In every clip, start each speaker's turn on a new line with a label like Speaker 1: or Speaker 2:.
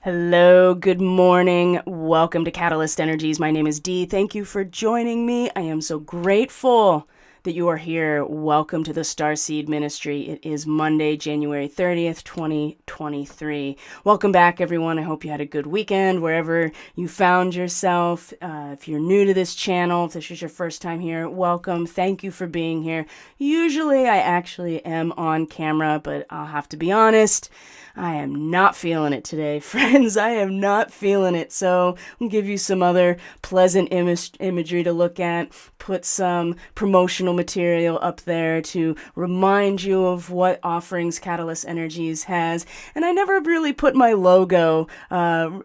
Speaker 1: Hello, good morning. Welcome to Catalyst Energies. My name is Dee. Thank you for joining me. I am so grateful that you are here. Welcome to the Starseed Ministry. It is Monday, January 30th, 2023. Welcome back, everyone. I hope you had a good weekend wherever you found yourself. If you're new to this channel, if this is your first time here, welcome. Thank you for being here. Usually I actually am on camera, but I'll have to be honest. I am not feeling it today, friends. I am not feeling it. So I'll give you some other pleasant imagery to look at, put some promotional material up there to remind you of what offerings Catalyst Energies has. And I never really put my logo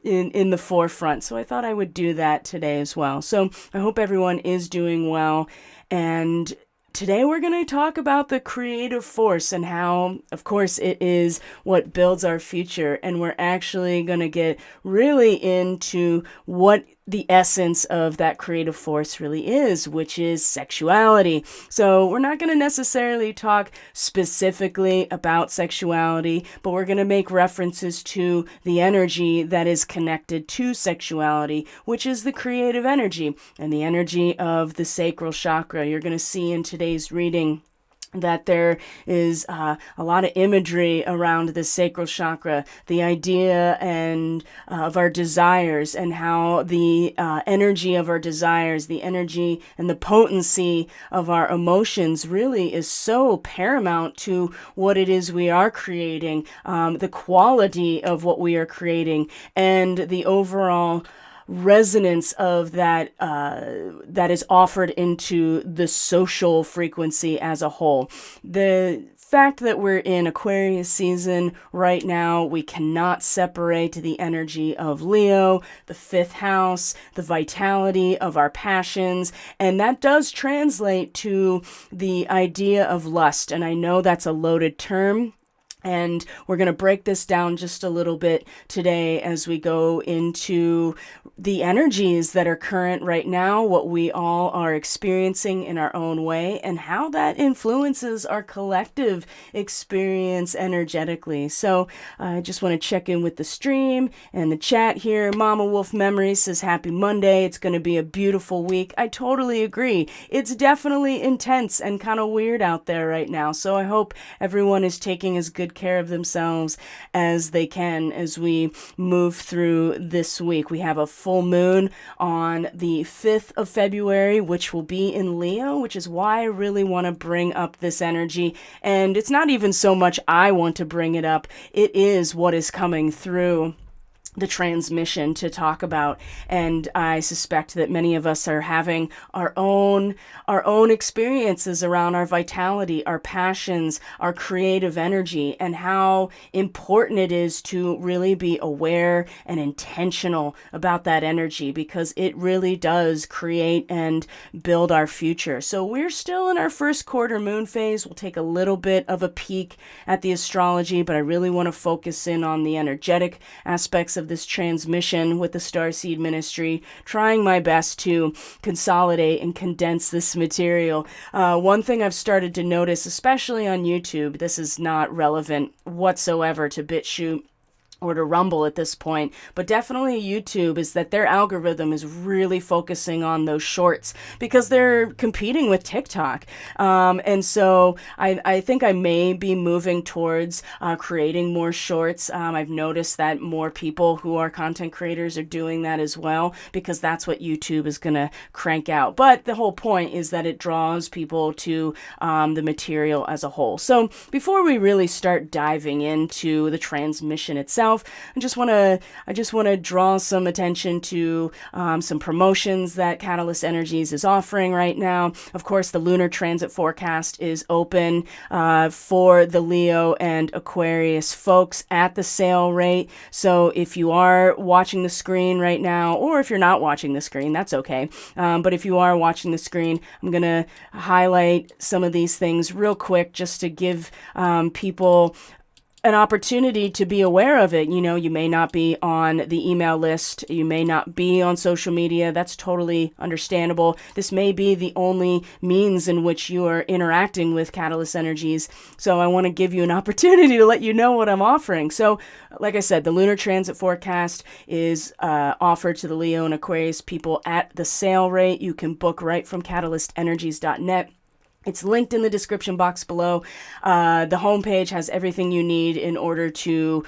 Speaker 1: in the forefront, so I thought I would do that today as well. So I hope everyone is doing well. And today we're going to talk about the creative force and how, of course, it is what builds our future. And we're actually going to get really into what the essence of that creative force really is, which is sexuality. So we're not going to necessarily talk specifically about sexuality, but we're going to make references to the energy that is connected to sexuality, which is the creative energy and the energy of the sacral chakra. You're going to see in today's reading that there is a lot of imagery around the sacral chakra, the idea and of our desires, and how the energy of our desires, the energy and the potency of our emotions really is so paramount to what it is we are creating, the quality of what we are creating, and the overall resonance of that that is offered into the social frequency as a whole. The fact that we're in Aquarius season right now, we cannot separate the energy of Leo, the fifth house, the vitality of our passions, and that does translate to the idea of lust. And I know that's a loaded term, and we're going to break this down just a little bit today as we go into the energies that are current right now, what we all are experiencing in our own way, and how that influences our collective experience energetically. So I just want to check in with the stream and the chat here. Mama Wolf Memories says, happy Monday. It's going to be a beautiful week. I totally agree. It's definitely intense and kind of weird out there right now. So I hope everyone is taking as good care of themselves as they can as we move through this week. We have a full moon on the 5th of February, which will be in Leo, which is why I really want to bring up this energy. And it's not even so much I want to bring it up, it is what is coming through the transmission to talk about. And I suspect that many of us are having our own experiences around our vitality, our passions, our creative energy, and how important it is to really be aware and intentional about that energy, because it really does create and build our future. So we're still in our first quarter moon phase. We'll take a little bit of a peek at the astrology, but I really want to focus in on the energetic aspects of this transmission with the Starseed Ministry, trying my best to consolidate and condense this material. One thing I've started to notice, especially on YouTube, this is not relevant whatsoever to BitChute or to Rumble at this point, but definitely YouTube, is that their algorithm is really focusing on those shorts because they're competing with TikTok. And so I think I may be moving towards creating more shorts. I've noticed that more people who are content creators are doing that as well, because that's what YouTube is going to crank out. But the whole point is that it draws people to the material as a whole. So before we really start diving into the transmission itself, I just want to draw some attention to some promotions that Catalyst Energies is offering right now. Of course, the lunar transit forecast is open for the Leo and Aquarius folks at the sale rate. So if you are watching the screen right now, or if you're not watching the screen, that's okay. But if you are watching the screen, I'm going to highlight some of these things real quick just to give people an opportunity to be aware of it. You may not be on the email list. You may not be on social media. That's totally understandable. This may be the only means in which you are interacting with Catalyst Energies. So I want to give you an opportunity to let you know what I'm offering. So like I said, the lunar transit forecast is offered to the Leo and Aquarius people at the sale rate. You can book right from catalystenergies.net. It's linked in the description box below. The homepage has everything you need in order to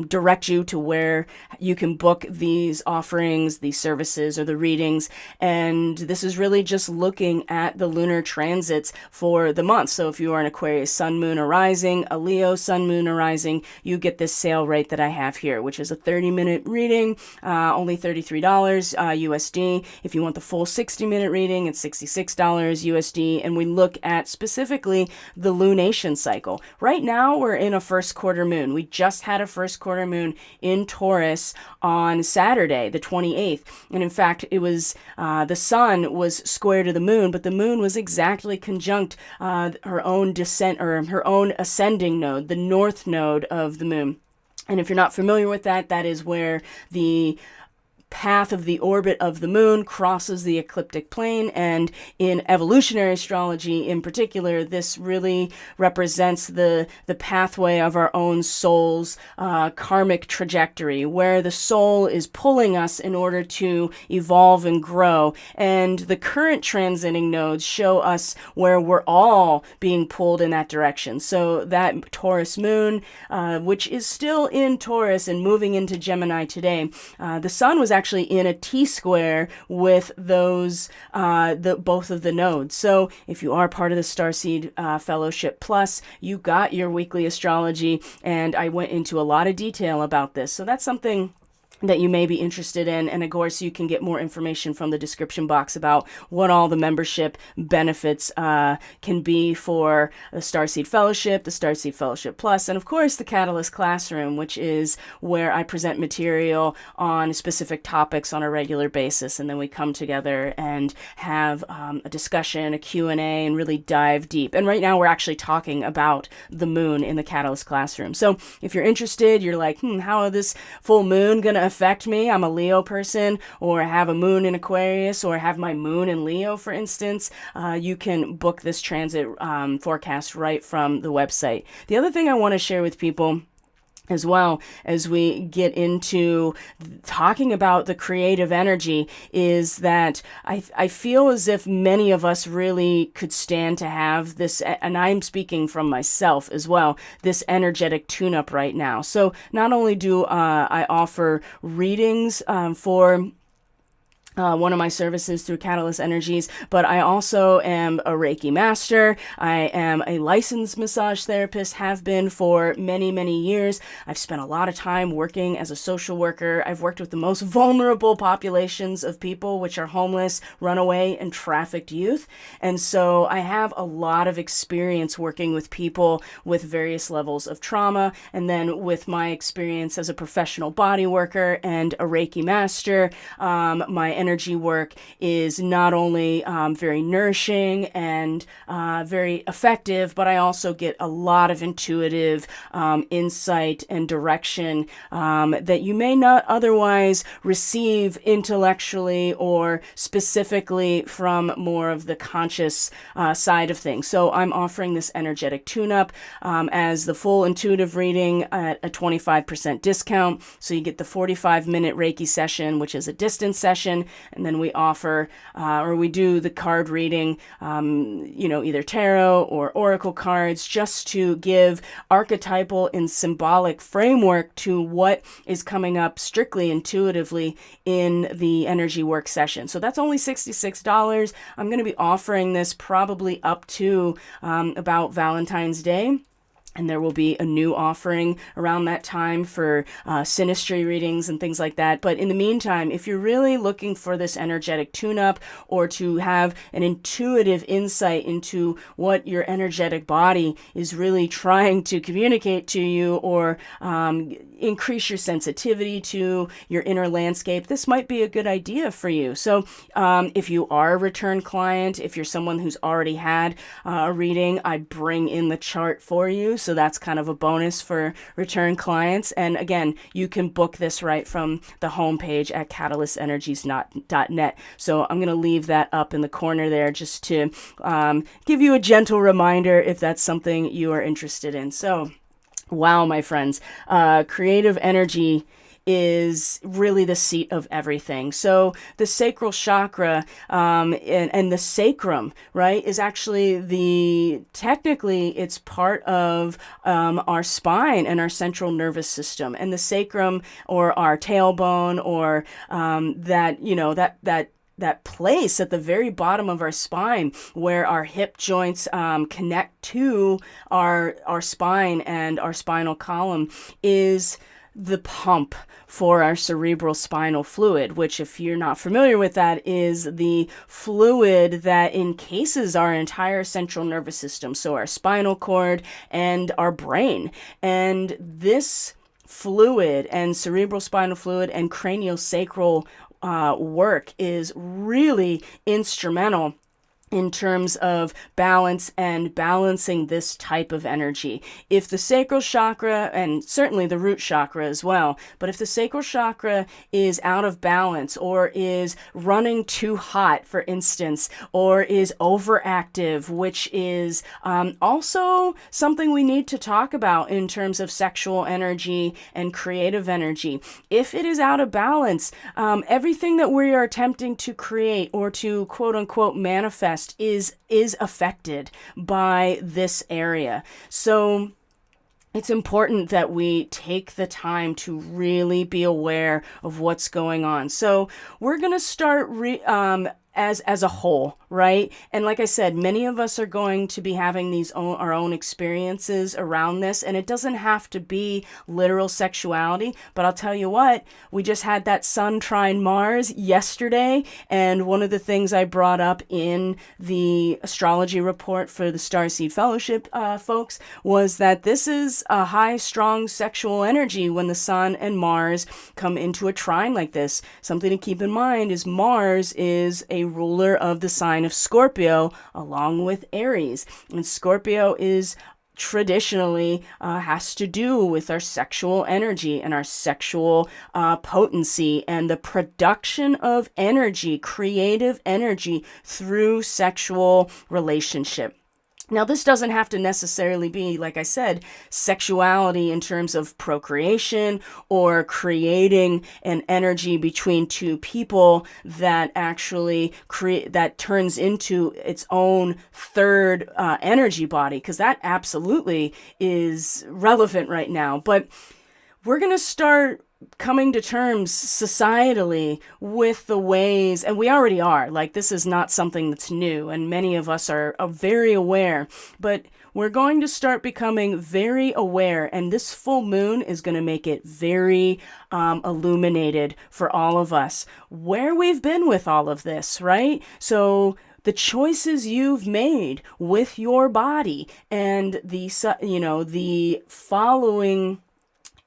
Speaker 1: direct you to where you can book these offerings, these services, or the readings. And this is really just looking at the lunar transits for the month. So if you are an Aquarius sun, moon, or rising, a Leo sun, moon, or rising, you get this sale rate that I have here, which is a 30-minute reading, only $33 USD. If you want the full 60-minute reading, it's $66 USD. And we look at specifically the lunation cycle. Right now, we're in a first quarter moon. We just had a first quarter moon in Taurus on Saturday, the 28th. And in fact, it was the sun was square to the moon, but the moon was exactly conjunct her own descent or her own ascending node, the north node of the moon. And if you're not familiar with that, that is where the path of the orbit of the moon crosses the ecliptic plane. And in evolutionary astrology in particular, this really represents the pathway of our own soul's karmic trajectory, where the soul is pulling us in order to evolve and grow. And the current transiting nodes show us where we're all being pulled in that direction. So that Taurus moon, which is still in Taurus and moving into Gemini today, the sun was actually in a T-square with those, both of the nodes. So if you are part of the Starseed Fellowship Plus, you got your weekly astrology, and I went into a lot of detail about this. So that's something that you may be interested in. And of course, you can get more information from the description box about what all the membership benefits can be for the Starseed Fellowship, the Starseed Fellowship Plus, and of course, the Catalyst Classroom, which is where I present material on specific topics on a regular basis. And then we come together and have a discussion, a Q&A, and really dive deep. And right now, we're actually talking about the moon in the Catalyst Classroom. So if you're interested, you're like, how is this full moon going to affect me? I'm a Leo person, or have a moon in Aquarius, or have my moon in Leo, for instance. You can book this transit forecast right from the website. The other thing I want to share with people as well as we get into talking about the creative energy is that I feel as if many of us really could stand to have this, and I'm speaking from myself as well, this energetic tune-up right now. So not only do I offer readings for one of my services through Catalyst Energies, but I also am a Reiki master. I am a licensed massage therapist, have been for many, many years. I've spent a lot of time working as a social worker. I've worked with the most vulnerable populations of people, which are homeless, runaway, and trafficked youth. And so I have a lot of experience working with people with various levels of trauma. And then with my experience as a professional body worker and a Reiki master, my energy work is not only very nourishing and very effective, but I also get a lot of intuitive insight and direction that you may not otherwise receive intellectually or specifically from more of the conscious side of things. So I'm offering this energetic tune-up as the full intuitive reading at a 25% discount. So you get the 45-minute Reiki session, which is a distance session, and then we offer or we do the card reading, either tarot or oracle cards, just to give archetypal and symbolic framework to what is coming up strictly intuitively in the energy work session. So that's only $66. I'm going to be offering this probably up to about Valentine's Day. And there will be a new offering around that time for synastry readings and things like that. But in the meantime, if you're really looking for this energetic tune-up or to have an intuitive insight into what your energetic body is really trying to communicate to you, or increase your sensitivity to your inner landscape, this might be a good idea for you. So if you are a return client, if you're someone who's already had a reading, I bring in the chart for you. So that's kind of a bonus for return clients. And again, you can book this right from the homepage at catalystenergies.net. So I'm going to leave that up in the corner there just to give you a gentle reminder if that's something you are interested in. So, wow, my friends, creative energy is really the seat of everything. So the sacral chakra and the sacrum, right, is actually technically it's part of our spine and our central nervous system. And the sacrum, or our tailbone, or that place at the very bottom of our spine where our hip joints connect to our spine and our spinal column, is the pump for our cerebral spinal fluid, which, if you're not familiar with that, is the fluid that encases our entire central nervous system, so our spinal cord and our brain. And this fluid and cerebral spinal fluid and craniosacral work is really instrumental in terms of balance and balancing this type of energy. If the sacral chakra, and certainly the root chakra as well, but if the sacral chakra is out of balance, or is running too hot, for instance, or is overactive, which is also something we need to talk about in terms of sexual energy and creative energy. If it is out of balance, everything that we are attempting to create or to quote unquote manifest is affected by this area. So it's important that we take the time to really be aware of what's going on. So we're going to start as a whole, right? And like I said, many of us are going to be having our own experiences around this, and it doesn't have to be literal sexuality, but I'll tell you what, we just had that Sun trine Mars yesterday, and one of the things I brought up in the astrology report for the Starseed Fellowship folks was that this is a high, strong sexual energy when the Sun and Mars come into a trine like this. Something to keep in mind is Mars is a ruler of the sign of Scorpio, along with Aries. And Scorpio is traditionally has to do with our sexual energy and our sexual potency and the production of energy, creative energy, through sexual relationship. Now, this doesn't have to necessarily be, like I said, sexuality in terms of procreation or creating an energy between two people that actually that turns into its own third energy body, because that absolutely is relevant right now. But we're going to start coming to terms societally with the ways, and we already are, like, this is not something that's new, and many of us are very aware, but we're going to start becoming very aware, and this full moon is going to make it very illuminated for all of us, where we've been with all of this, right? So the choices you've made with your body and the following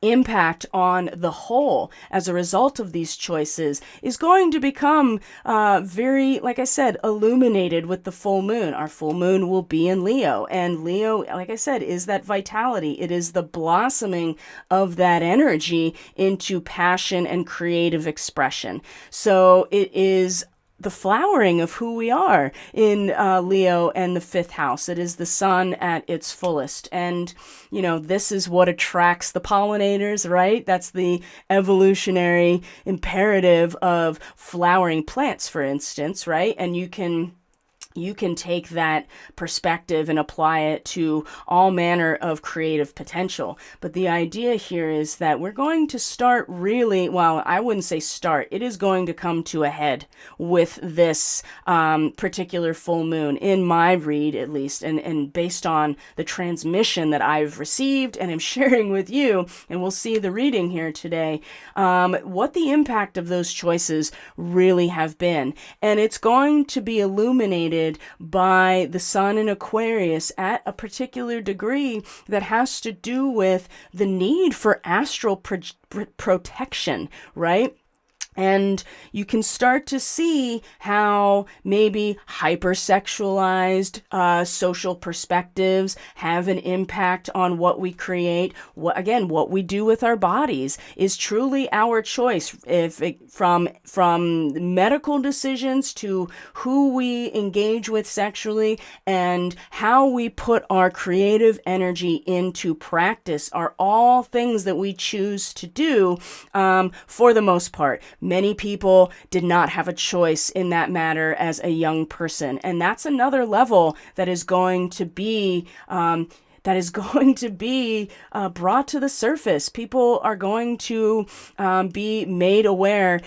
Speaker 1: impact on the whole as a result of these choices is going to become very, like I said, illuminated with the full moon. Our full moon will be in Leo, and Leo, like I said, is that vitality. It is the blossoming of that energy into passion and creative expression. So it is the flowering of who we are in Leo and the fifth house. It is the sun at its fullest. And, this is what attracts the pollinators, right? That's the evolutionary imperative of flowering plants, for instance, right? And you can take that perspective and apply it to all manner of creative potential. But the idea here is that we're going to start really, well, I wouldn't say start, it is going to come to a head with this particular full moon, in my read at least, and based on the transmission that I've received and am sharing with you, and we'll see the reading here today, what the impact of those choices really have been. And it's going to be illuminated by the sun in Aquarius at a particular degree that has to do with the need for astral protection, right? And you can start to see how maybe hypersexualized social perspectives have an impact on what we create. What we do with our bodies is truly our choice. From medical decisions to who we engage with sexually and how we put our creative energy into practice are all things that we choose to do for the most part. Many people did not have a choice in that matter as a young person. And that's another level that is going to be brought to the surface. People are going to be made aware,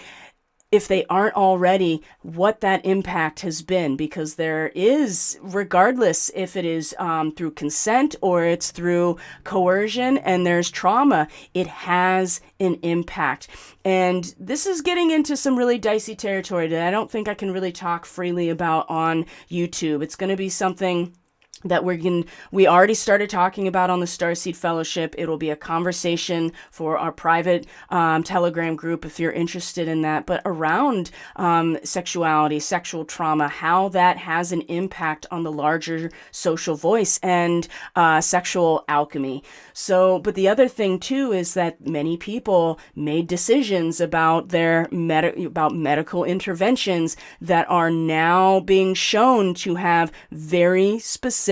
Speaker 1: if they aren't already, what that impact has been, because there is, regardless if it is through consent or it's through coercion and there's trauma, it has an impact. And this is getting into some really dicey territory that I don't think I can really talk freely about on YouTube. It's going to be something that we already started talking about on the Starseed Fellowship. It'll be a conversation for our private Telegram group if you're interested in that, but around sexuality, sexual trauma, how that has an impact on the larger social voice and sexual alchemy. So, but the other thing too is that many people made decisions about their medical interventions that are now being shown to have very specific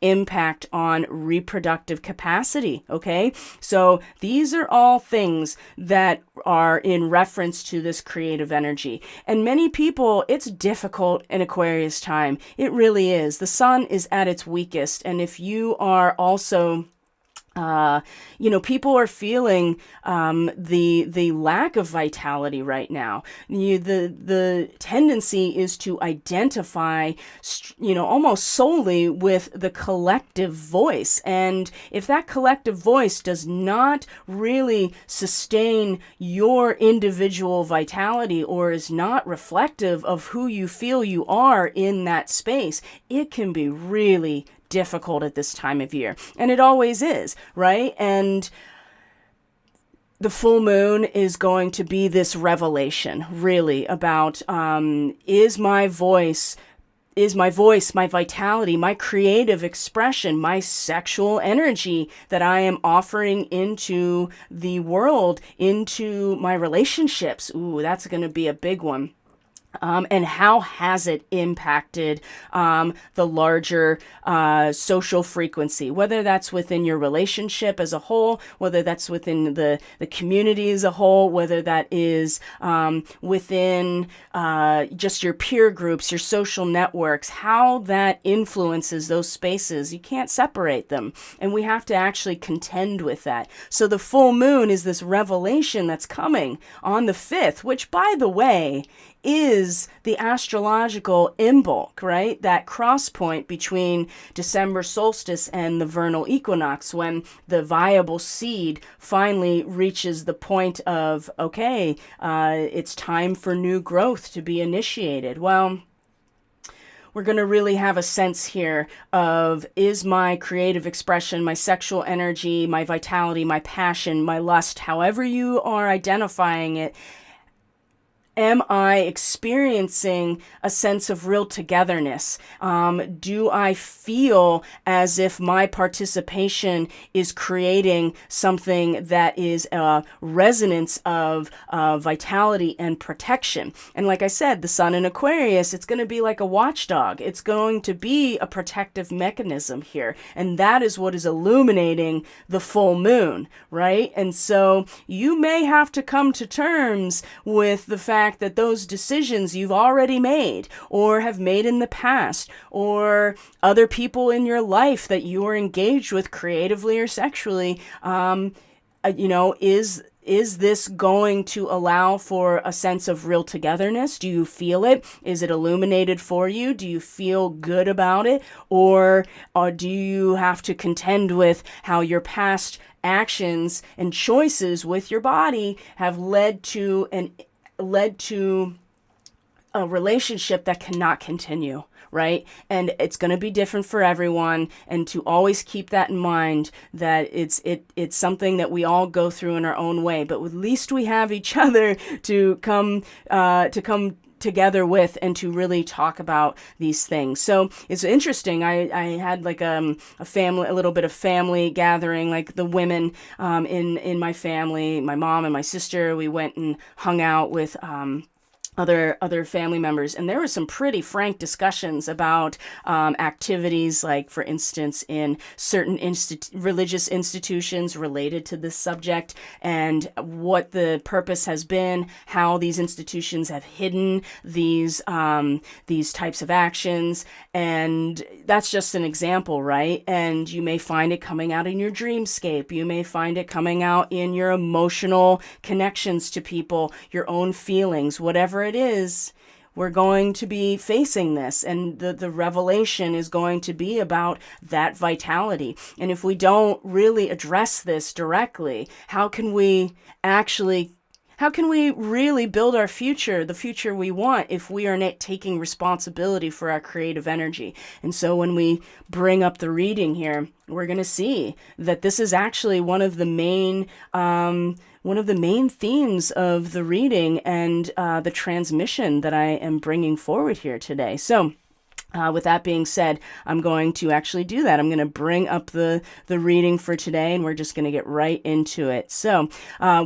Speaker 1: impact on reproductive capacity. Okay, so these are all things that are in reference to this creative energy. And many people, it's difficult in Aquarius time. It really is. The sun is at its weakest. And if you are also people are feeling the lack of vitality right now. The tendency is to identify, almost solely with the collective voice. And if that collective voice does not really sustain your individual vitality or is not reflective of who you feel you are in that space, it can be really difficult at this time of year. And it always is, right? And the full moon is going to be this revelation, really, about is my voice, my vitality, my creative expression, my sexual energy that I am offering into the world, into my relationships. Ooh, that's going to be a big one. And how has it impacted the larger social frequency, whether that's within your relationship as a whole, whether that's within the community as a whole, whether that is within just your peer groups, your social networks, how that influences those spaces. You can't separate them. And we have to actually contend with that. So the full moon is this revelation that's coming on the 5th, which, by the way, is the astrological imbolc, right? That cross point between December solstice and the vernal equinox, when the viable seed finally reaches the point of, okay, it's time for new growth to be initiated. Well, we're going to really have a sense here of, is my creative expression, my sexual energy, my vitality, my passion, my lust, however you are identifying it, am I experiencing a sense of real togetherness? Do I feel as if my participation is creating something that is a resonance of vitality and protection? And like I said, the sun in Aquarius, it's going to be like a watchdog. It's going to be a protective mechanism here. And that is what is illuminating the full moon, right? And so you may have to come to terms with the fact that those decisions you've already made or have made in the past, or other people in your life that you are engaged with creatively or sexually, is this going to allow for a sense of real togetherness? Do you feel it? Is it illuminated for you? Do you feel good about it? Or do you have to contend with how your past actions and choices with your body have led to a relationship that cannot continue, right? And it's going to be different for everyone, and to always keep that in mind, that it's something that we all go through in our own way, but at least we have each other to come together with, and to really talk about these things. So it's interesting. I had like a little bit of family gathering, like the women in my family, my mom and my sister. We went and hung out with other family members, and there were some pretty frank discussions about activities, like, for instance, in certain religious institutions related to this subject, and what the purpose has been, how these institutions have hidden these types of actions. And that's just an example, right? And you may find it coming out in your dreamscape. You may find it coming out in your emotional connections to people, your own feelings, whatever it is. We're going to be facing this, and the revelation is going to be about that vitality. And if we don't really address this directly, how can we really build our future, the future we want, if we are not taking responsibility for our creative energy? And so when we bring up the reading here, we're going to see that this is actually one of the main themes of the reading and the transmission that I am bringing forward here today. So with that being said, I'm going to actually do that. I'm going to bring up the reading for today, and we're just going to get right into it. So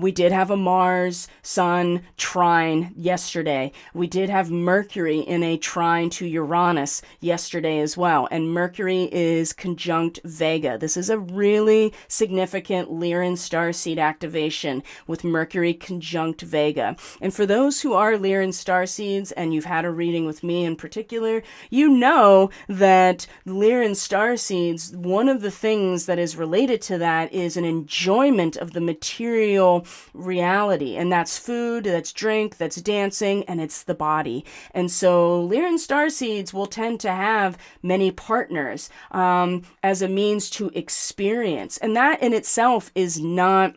Speaker 1: we did have a Mars-Sun trine yesterday. We did have Mercury in a trine to Uranus yesterday as well. And Mercury is conjunct Vega. This is a really significant Lyran starseed activation with Mercury conjunct Vega. And for those who are Lyran starseeds, and you've had a reading with me in particular, you know that Lyran starseeds, one of the things that is related to that is an enjoyment of the material reality. And that's food, that's drink, that's dancing, and it's the body. And so Lyran starseeds will tend to have many partners as a means to experience. And that in itself is not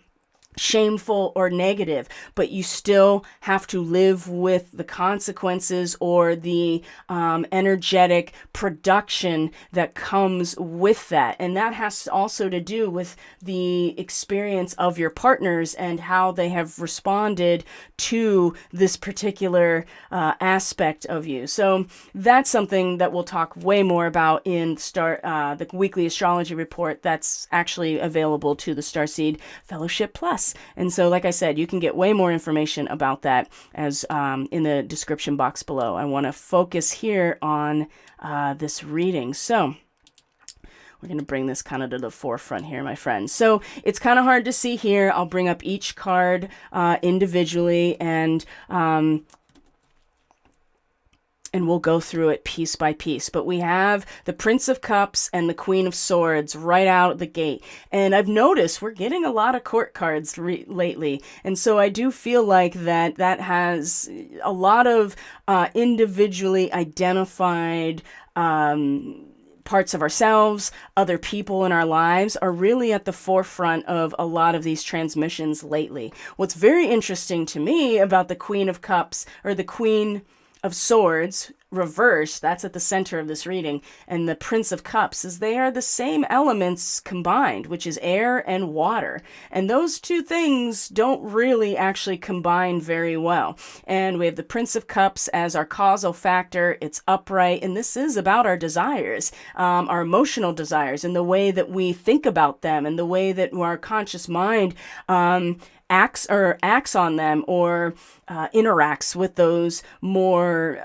Speaker 1: shameful or negative, but you still have to live with the consequences or the energetic production that comes with that. And that has also to do with the experience of your partners and how they have responded to this particular aspect of you. So that's something that we'll talk way more about in the weekly astrology report that's actually available to the Starseed Fellowship Plus. And so, like I said, you can get way more information about that as in the description box below. I want to focus here on this reading. So we're going to bring this kind of to the forefront here, my friends. So it's kind of hard to see here. I'll bring up each card individually, and we'll go through it piece by piece. But we have the Prince of Cups and the Queen of Swords right out the gate. And I've noticed we're getting a lot of court cards lately. And so I do feel like that has a lot of individually identified parts of ourselves, other people in our lives are really at the forefront of a lot of these transmissions lately. What's very interesting to me about the Queen of Cups, or the Queen of Swords reversed, that's at the center of this reading, and the Prince of Cups, is they are the same elements combined, which is air and water. And those two things don't really actually combine very well. And we have the Prince of Cups as our causal factor. It's upright, and this is about our desires, our emotional desires, and the way that we think about them, and the way that our conscious mind acts on them, or interacts with those more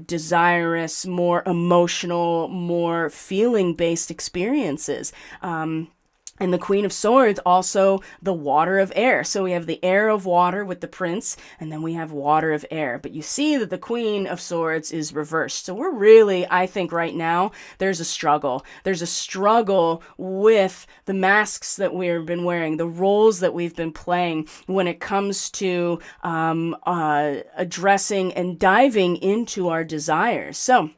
Speaker 1: desirous, more emotional, more feeling-based experiences. And the Queen of Swords, also the water of air. So we have the air of water with the prince, and then we have water of air. But you see that the Queen of Swords is reversed. So we're really, I think right now, there's a struggle. There's a struggle with the masks that we've been wearing, the roles that we've been playing when it comes to addressing and diving into our desires. So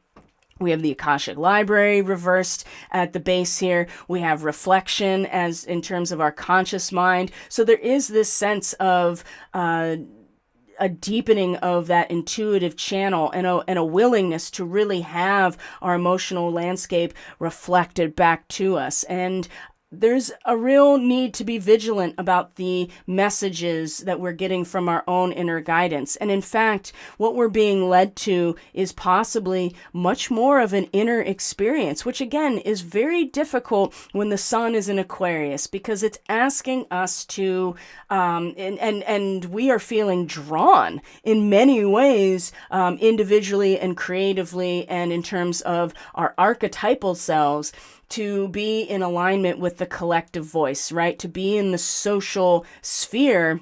Speaker 1: we have the Akashic Library reversed at the base here. We have reflection as in terms of our conscious mind. So there is this sense of a deepening of that intuitive channel and a willingness to really have our emotional landscape reflected back to us. And there's a real need to be vigilant about the messages that we're getting from our own inner guidance. And in fact, what we're being led to is possibly much more of an inner experience, which again is very difficult when the sun is in Aquarius, because it's asking us to, and we are feeling drawn in many ways, individually and creatively, and in terms of our archetypal selves, to be in alignment with the collective voice, right? To be in the social sphere,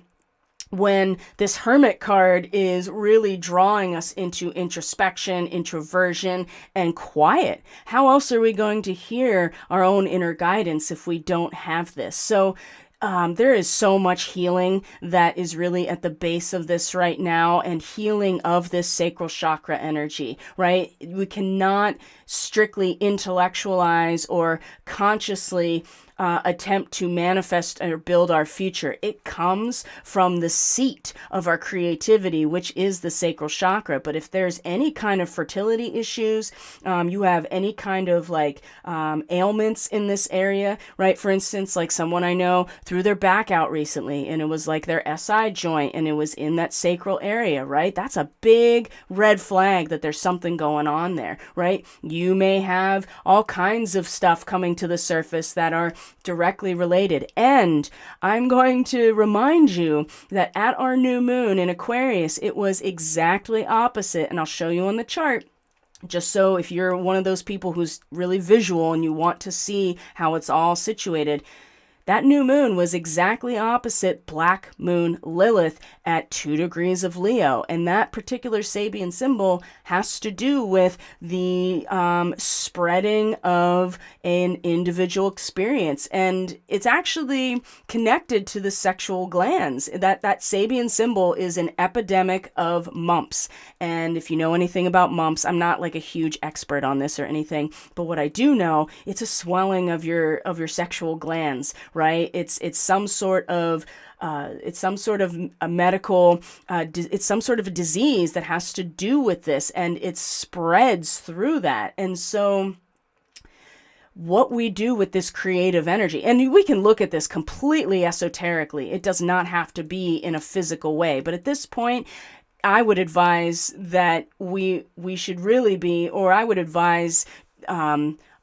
Speaker 1: when this Hermit card is really drawing us into introspection, introversion, and quiet. How else are we going to hear our own inner guidance if we don't have this? So there is so much healing that is really at the base of this right now, and healing of this sacral chakra energy, right? We cannot strictly intellectualize or consciously attempt to manifest or build our future. It comes from the seat of our creativity, which is the sacral chakra. But if there's any kind of fertility issues, you have any kind of ailments in this area, right? For instance, like someone I know threw their back out recently, and it was like their SI joint, and it was in that sacral area, right? That's a big red flag that there's something going on there, right? You may have all kinds of stuff coming to the surface that are directly related. And I'm going to remind you that at our new moon in Aquarius, it was exactly opposite. And I'll show you on the chart, just so if you're one of those people who's really visual and you want to see how it's all situated. That new moon was exactly opposite Black Moon Lilith at 2 degrees of Leo. And that particular Sabian symbol has to do with the spreading of an individual experience. And it's actually connected to the sexual glands. That Sabian symbol is an epidemic of mumps. And if you know anything about mumps, I'm not like a huge expert on this or anything, but what I do know, it's a swelling of your sexual glands, right? It's some sort of a medical, it's some sort of a disease that has to do with this, and it spreads through that. And so what we do with this creative energy, and we can look at this completely esoterically. It does not have to be in a physical way, but at this point, I would advise that we should really be, or I would advise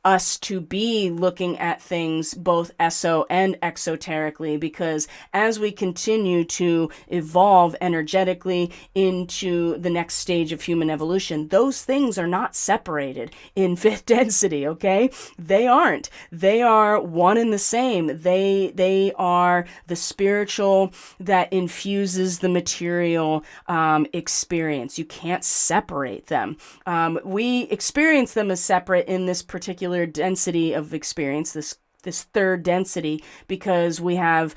Speaker 1: us to be looking at things both eso and exoterically, because as we continue to evolve energetically into the next stage of human evolution, those things are not separated in fifth density, okay? They aren't. They are one and the same. They are the spiritual that infuses the material experience. You can't separate them. We experience them as separate in this particular density of experience, this third density, because we have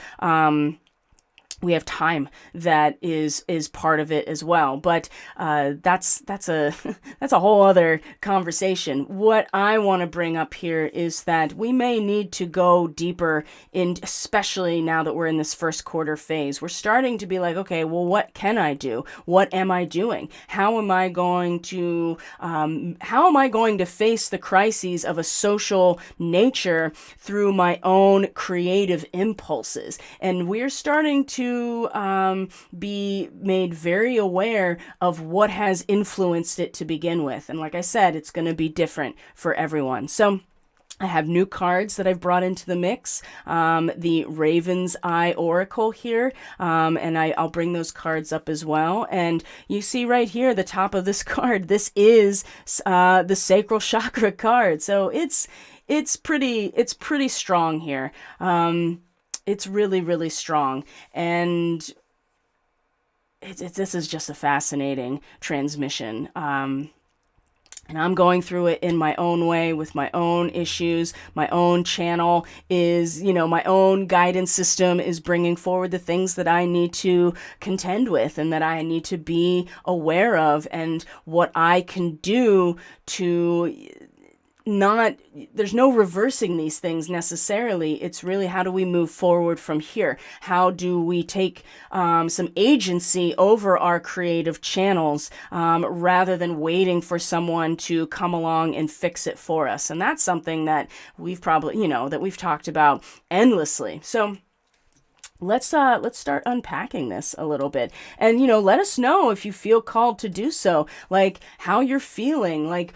Speaker 1: time that is part of it as well. But that's a that's a whole other conversation. What I want to bring up here is that we may need to go deeper in, especially now that we're in this first quarter phase. We're starting to be like, okay, well, what can I do? What am I doing? How am I going to face the crises of a social nature through my own creative impulses? And we're starting to be made very aware of what has influenced it to begin with. And like I said, it's going to be different for everyone. So I have new cards that I've brought into the mix, the Raven's Eye Oracle here, and I'll bring those cards up as well. And you see right here, the top of this card, this is the Sacral Chakra card. So it's pretty strong here. It's really, really strong. And this is just a fascinating transmission. And I'm going through it in my own way with my own issues. My own channel is, my own guidance system is bringing forward the things that I need to contend with and that I need to be aware of, and what I can do to there's no reversing these things necessarily. It's really, how do we move forward from here? How do we take some agency over our creative channels rather than waiting for someone to come along and fix it for us? And that's something that we've probably, that we've talked about endlessly. So let's start unpacking this a little bit, and let us know if you feel called to do so, like how you're feeling, like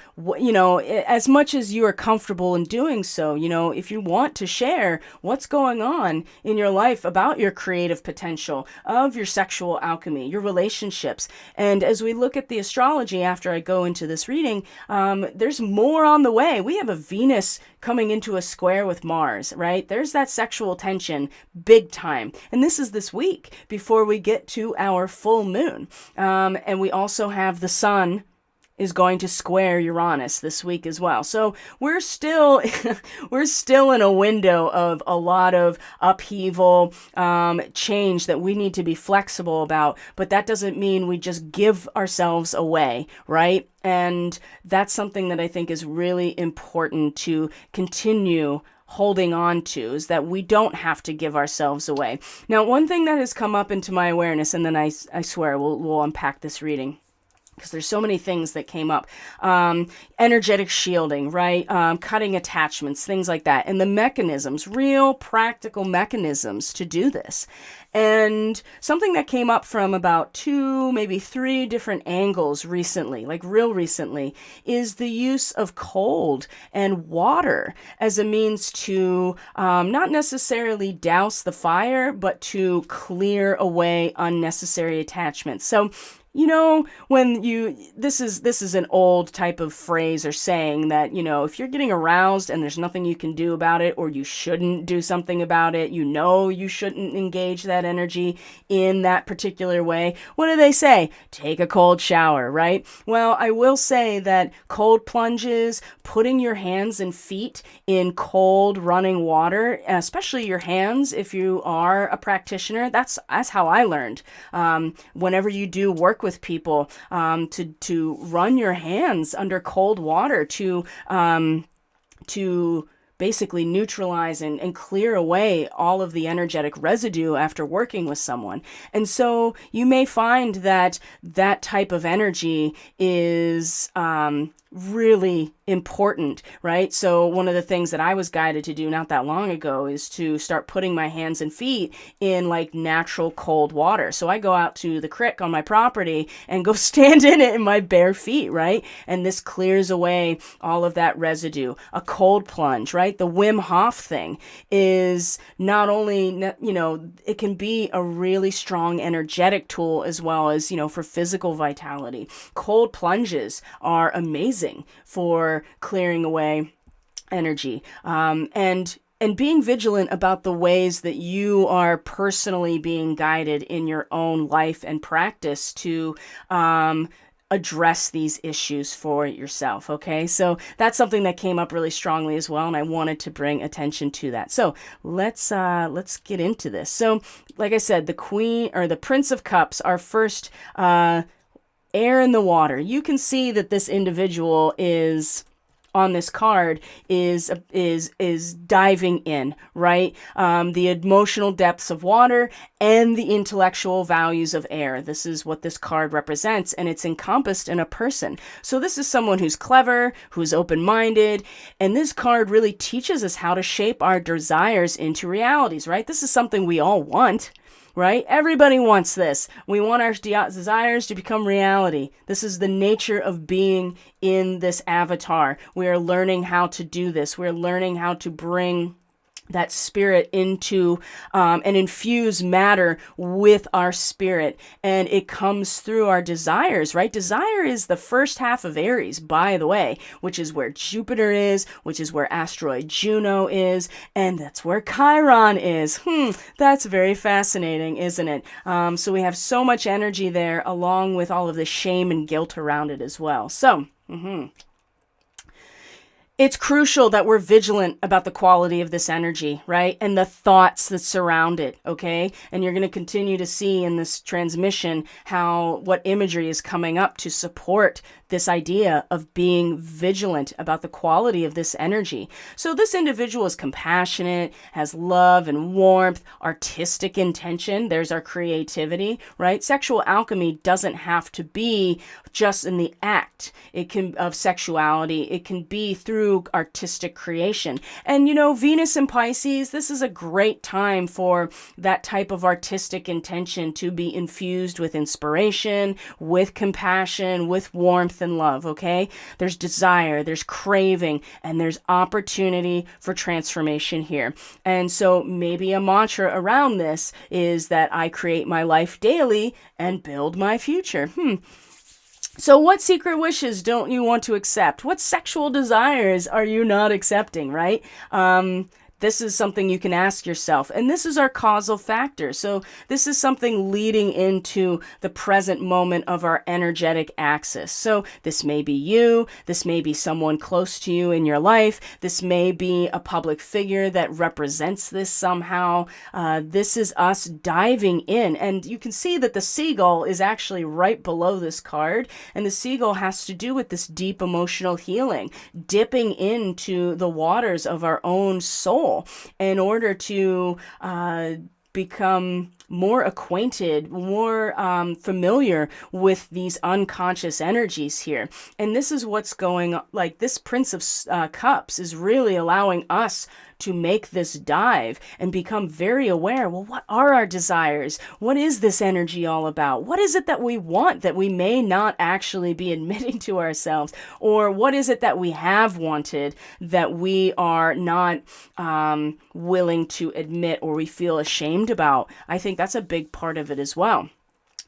Speaker 1: as much as you are comfortable in doing so. If you want to share what's going on in your life about your creative potential, of your sexual alchemy, your relationships. And as we look at the astrology after I go into this reading, there's more on the way. We have a Venus coming into a square with Mars, right? There's that sexual tension big time. And this is this week before we get to our full moon. And we also have the sun is going to square Uranus this week as well. So we're still in a window of a lot of upheaval, change that we need to be flexible about. But that doesn't mean we just give ourselves away, right? And that's something that I think is really important to continue holding on to, is that we don't have to give ourselves away. Now, one thing that has come up into my awareness, and then I swear we'll unpack this reading, because there's so many things that came up. Energetic shielding, right? Cutting attachments, things like that. And the mechanisms, real practical mechanisms to do this. And something that came up from about 2, maybe 3 different angles recently, like real recently, is the use of cold and water as a means to not necessarily douse the fire, but to clear away unnecessary attachments. So when this is an old type of phrase or saying that, if you're getting aroused and there's nothing you can do about it, or you shouldn't do something about it, you shouldn't engage that energy in that particular way. What do they say? Take a cold shower, right? Well, I will say that cold plunges, putting your hands and feet in cold running water, especially your hands if you are a practitioner, that's how I learned. Whenever you do work with people, to run your hands under cold water to basically neutralize and clear away all of the energetic residue after working with someone. And so you may find that type of energy is really important, right? So one of the things that I was guided to do not that long ago is to start putting my hands and feet in like natural cold water. So I go out to the creek on my property and go stand in it in my bare feet, right? And this clears away all of that residue. A cold plunge, right? The Wim Hof thing is not only, it can be a really strong energetic tool as well as, for physical vitality. Cold plunges are amazing for clearing away energy, and being vigilant about the ways that you are personally being guided in your own life and practice to address these issues for yourself. Okay, so that's something that came up really strongly as well, and I wanted to bring attention to that. So let's get into this. So, like I said, the Queen or the Prince of Cups, our first air in the water. You can see that this individual is on this card is diving in, right? The emotional depths of water and the intellectual values of air. This is what this card represents, and it's encompassed in a person. So this is someone who's clever, who's open-minded, and this card really teaches us how to shape our desires into realities, right? This is something we all want. Right? Everybody wants this. We want our desires to become reality. This is the nature of being in this avatar. We are learning how to do this. We're learning how to bring that spirit into and infuse matter with our spirit, and it comes through our desires, right? Desire is the first half of Aries, by the way, which is where Jupiter is, which is where asteroid Juno is, and that's where Chiron is. That's very fascinating, isn't it? So we have so much energy there, along with all of the shame and guilt around it as well. So It's crucial that we're vigilant about the quality of this energy, right? And the thoughts that surround it, okay? And you're going to continue to see in this transmission what imagery is coming up to support this idea of being vigilant about the quality of this energy. So this individual is compassionate, has love and warmth, artistic intention. There's our creativity, right? Sexual alchemy doesn't have to be just in the act of sexuality. It can be through artistic creation. And Venus in Pisces, this is a great time for that type of artistic intention to be infused with inspiration, with compassion, with warmth and love, okay? There's desire, there's craving, and there's opportunity for transformation here. And so maybe a mantra around this is that I create my life daily and build my future. So what secret wishes don't you want to accept? What sexual desires are you not accepting, right? This is something you can ask yourself. And this is our causal factor. So this is something leading into the present moment of our energetic axis. So this may be you. This may be someone close to you in your life. This may be a public figure that represents this somehow. This is us diving in. And you can see that the seagull is actually right below this card. And the seagull has to do with this deep emotional healing, dipping into the waters of our own soul in order to become more acquainted, more familiar with these unconscious energies here. And this is what's going on. Like this Prince of Cups is really allowing us to make this dive and become very aware. Well, what are our desires? What is this energy all about? What is it that we want that we may not actually be admitting to ourselves? Or what is it that we have wanted that we are not willing to admit or we feel ashamed about? I think that's a big part of it as well.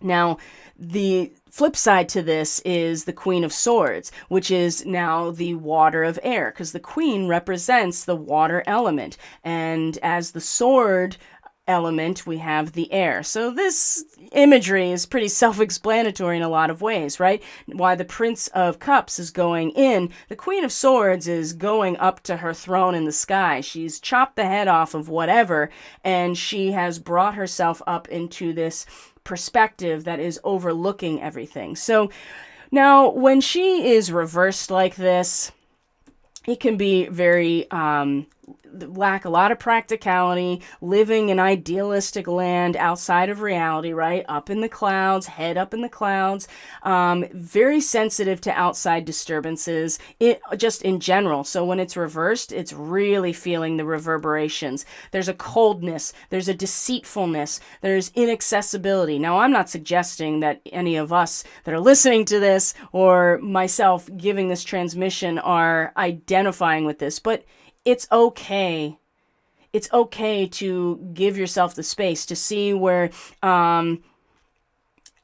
Speaker 1: Now, the flip side to this is the Queen of Swords, which is now the water of air, because the Queen represents the water element. And as the sword element, we have the air. So this imagery is pretty self-explanatory in a lot of ways, right? Why the Prince of Cups is going in, the Queen of Swords is going up to her throne in the sky. She's chopped the head off of whatever, and she has brought herself up into this perspective that is overlooking everything. So now when she is reversed like this, it can be very lack a lot of practicality, living in idealistic land outside of reality, right? Up in the clouds, head up in the clouds, very sensitive to outside disturbances, just in general. So when it's reversed, it's really feeling the reverberations. There's a coldness, there's a deceitfulness, there's inaccessibility. Now, I'm not suggesting that any of us that are listening to this or myself giving this transmission are identifying with this, but it's okay. It's okay to give yourself the space to see where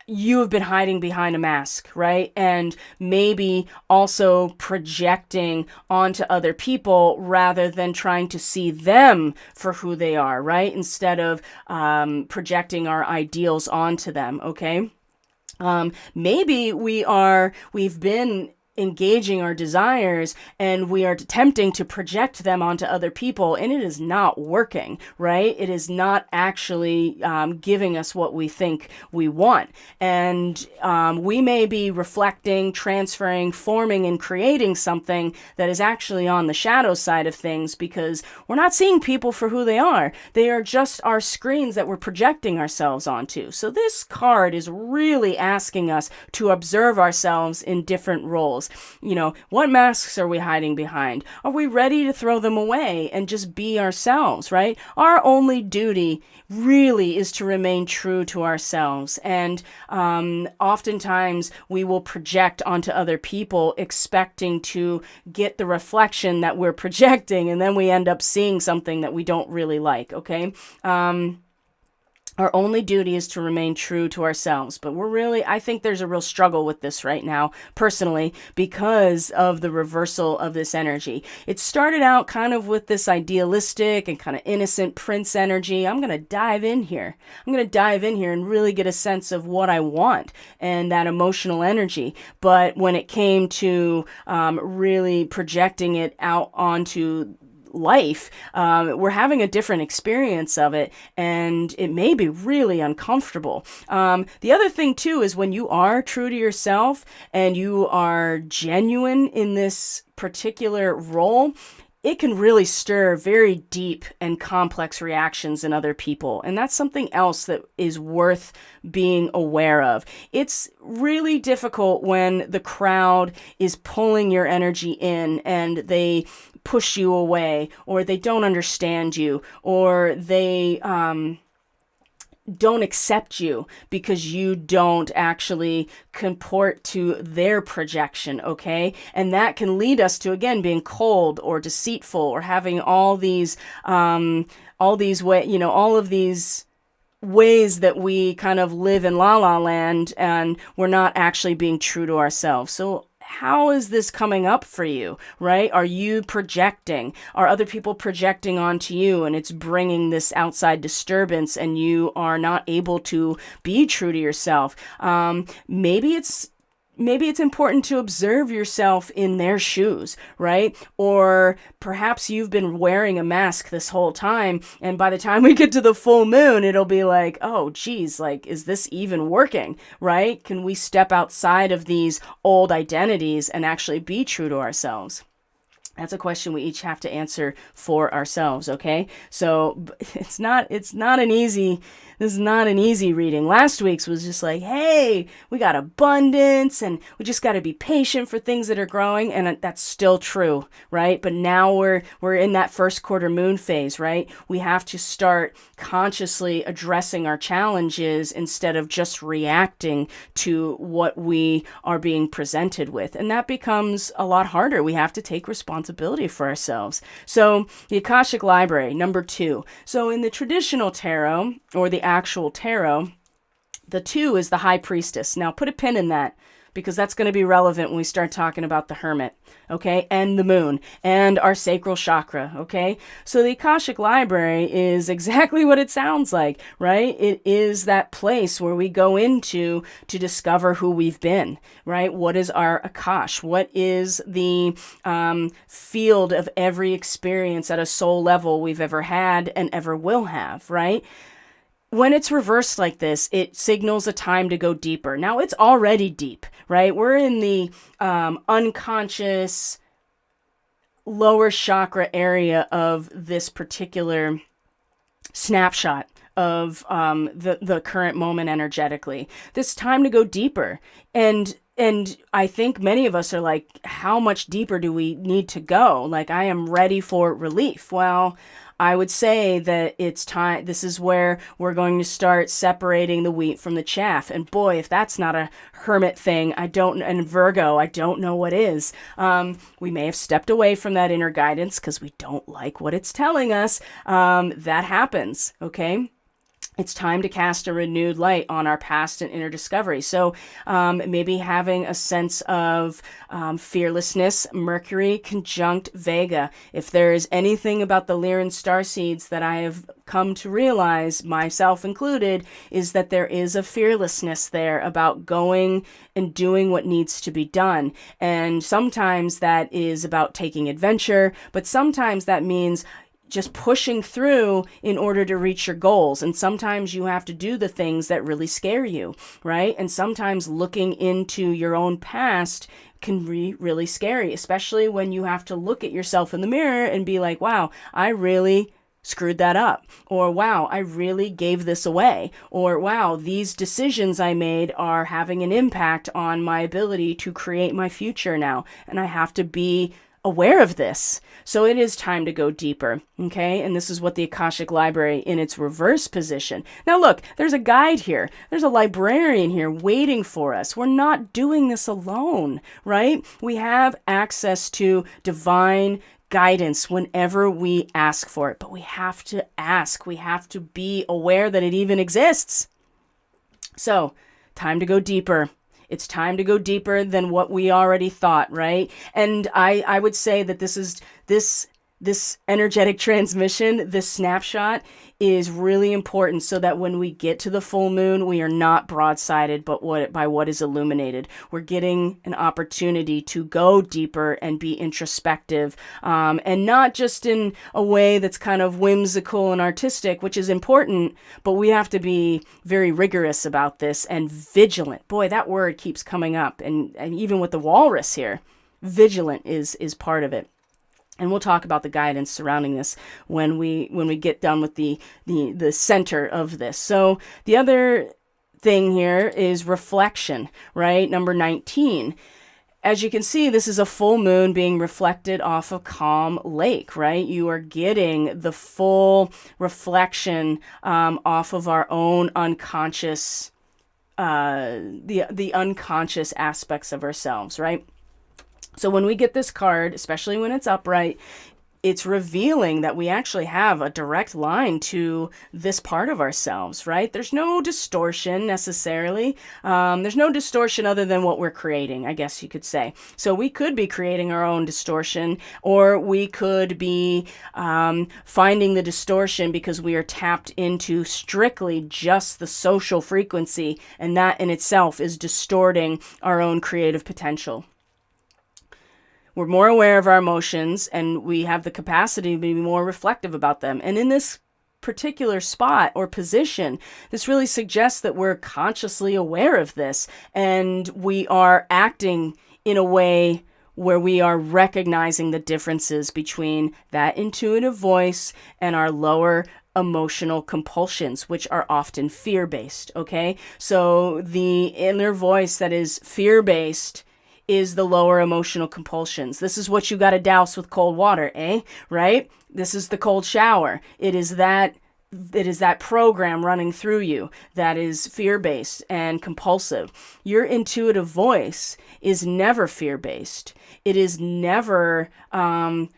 Speaker 1: you have been hiding behind a mask, right? And maybe also projecting onto other people rather than trying to see them for who they are, right? Instead of projecting our ideals onto them, okay? Maybe we've been engaging our desires and we are attempting to project them onto other people, and it is not working, right? It is not actually giving us what we think we want. And we may be reflecting, transferring, forming, and creating something that is actually on the shadow side of things because we're not seeing people for who they are. They are just our screens that we're projecting ourselves onto. So this card is really asking us to observe ourselves in different roles. You know, what masks are we hiding behind? Are we ready to throw them away and just be ourselves, right? Our only duty really is to remain true to ourselves. And oftentimes we will project onto other people expecting to get the reflection that we're projecting, and then we end up seeing something that we don't really like, okay? Our only duty is to remain true to ourselves. But I think there's a real struggle with this right now, personally, because of the reversal of this energy. It started out kind of with this idealistic and kind of innocent prince energy. I'm going to dive in here. And really get a sense of what I want and that emotional energy. But when it came to really projecting it out onto life, we're having a different experience of it, and it may be really uncomfortable. The other thing too is when you are true to yourself and you are genuine in this particular role, it can really stir very deep and complex reactions in other people. And that's something else that is worth being aware of. It's really difficult when the crowd is pulling your energy in and they push you away, or they don't understand you, or they don't accept you because you don't actually comport to their projection, okay? And that can lead us to, again, being cold or deceitful or having all of these ways that we kind of live in la la land, and we're not actually being true to ourselves. So how is this coming up for you, right? Are you projecting? Are other people projecting onto you, and it's bringing this outside disturbance, and you are not able to be true to yourself? Maybe it's important to observe yourself in their shoes, right? Or perhaps you've been wearing a mask this whole time, and by the time we get to the full moon, it'll be like, oh, geez, like, is this even working, right? Can we step outside of these old identities and actually be true to ourselves? That's a question we each have to answer for ourselves, okay? So this is not an easy reading. Last week's was just like, hey, we got abundance and we just got to be patient for things that are growing, and that's still true, right? But now we're in that first quarter moon phase, right? We have to start consciously addressing our challenges instead of just reacting to what we are being presented with. And that becomes a lot harder. We have to take responsibility for ourselves. So the Akashic Library, number 2. So in the traditional tarot, or the actual tarot, the 2 is the High Priestess. Now put a pin in that, because that's going to be relevant when we start talking about the Hermit, okay, and the moon, and our sacral chakra, okay? So the Akashic Library is exactly what it sounds like, right? It is that place where we go into to discover who we've been, right? What is our Akash? What is the field of every experience at a soul level we've ever had and ever will have, right? When it's reversed like this, it signals a time to go deeper. Now, it's already deep, right? We're in the unconscious lower chakra area of this particular snapshot of the current moment energetically. This time to go deeper. And I think many of us are like, how much deeper do we need to go? Like, I am ready for relief. Well, I would say that it's time. This is where we're going to start separating the wheat from the chaff. And boy, if that's not a hermit thing, and Virgo, I don't know what is. We may have stepped away from that inner guidance because we don't like what it's telling us. That happens, okay? It's time to cast a renewed light on our past and inner discovery. So maybe having a sense of fearlessness, Mercury conjunct Vega. If there is anything about the Lyran starseeds that I have come to realize, myself included, is that there is a fearlessness there about going and doing what needs to be done. And sometimes that is about taking adventure, but sometimes that means just pushing through in order to reach your goals. And sometimes you have to do the things that really scare you, right? And sometimes looking into your own past can be really scary, especially when you have to look at yourself in the mirror and be like, wow, I really screwed that up. Or wow, I really gave this away. Or wow, these decisions I made are having an impact on my ability to create my future now. And I have to be aware of this. So it is time to go deeper, okay? And this is what the Akashic Library in its reverse position. Now look, there's a guide here. There's a librarian here waiting for us. We're not doing this alone, right? We have access to divine guidance whenever we ask for it. But we have to ask. We have to be aware that it even exists. So, time to go deeper. It's time to go deeper than what we already thought, right? And I would say that this energetic transmission, this snapshot, is really important so that when we get to the full moon, we are not broadsided by what is illuminated. We're getting an opportunity to go deeper and be introspective, and not just in a way that's kind of whimsical and artistic, which is important, but we have to be very rigorous about this and vigilant. Boy, that word keeps coming up, and even with the walrus here, vigilant is part of it. And we'll talk about the guidance surrounding this when we get done with the center of this. So the other thing here is reflection, right? Number 19. As you can see, this is a full moon being reflected off a calm lake, right? You are getting the full reflection off of our own unconscious, the unconscious aspects of ourselves, right? So when we get this card, especially when it's upright, it's revealing that we actually have a direct line to this part of ourselves, right? There's no distortion necessarily. There's no distortion other than what we're creating, I guess you could say. So we could be creating our own distortion, or we could be finding the distortion because we are tapped into strictly just the social frequency, and that in itself is distorting our own creative potential. We're more aware of our emotions, and we have the capacity to be more reflective about them. And in this particular spot or position, this really suggests that we're consciously aware of this, and we are acting in a way where we are recognizing the differences between that intuitive voice and our lower emotional compulsions, which are often fear-based, okay? So the inner voice that is fear-based is the lower emotional compulsions. This is what you got to douse with cold water, right? This is the cold shower. It is that program running through you that is fear-based and compulsive. Your intuitive voice is never fear-based. It is never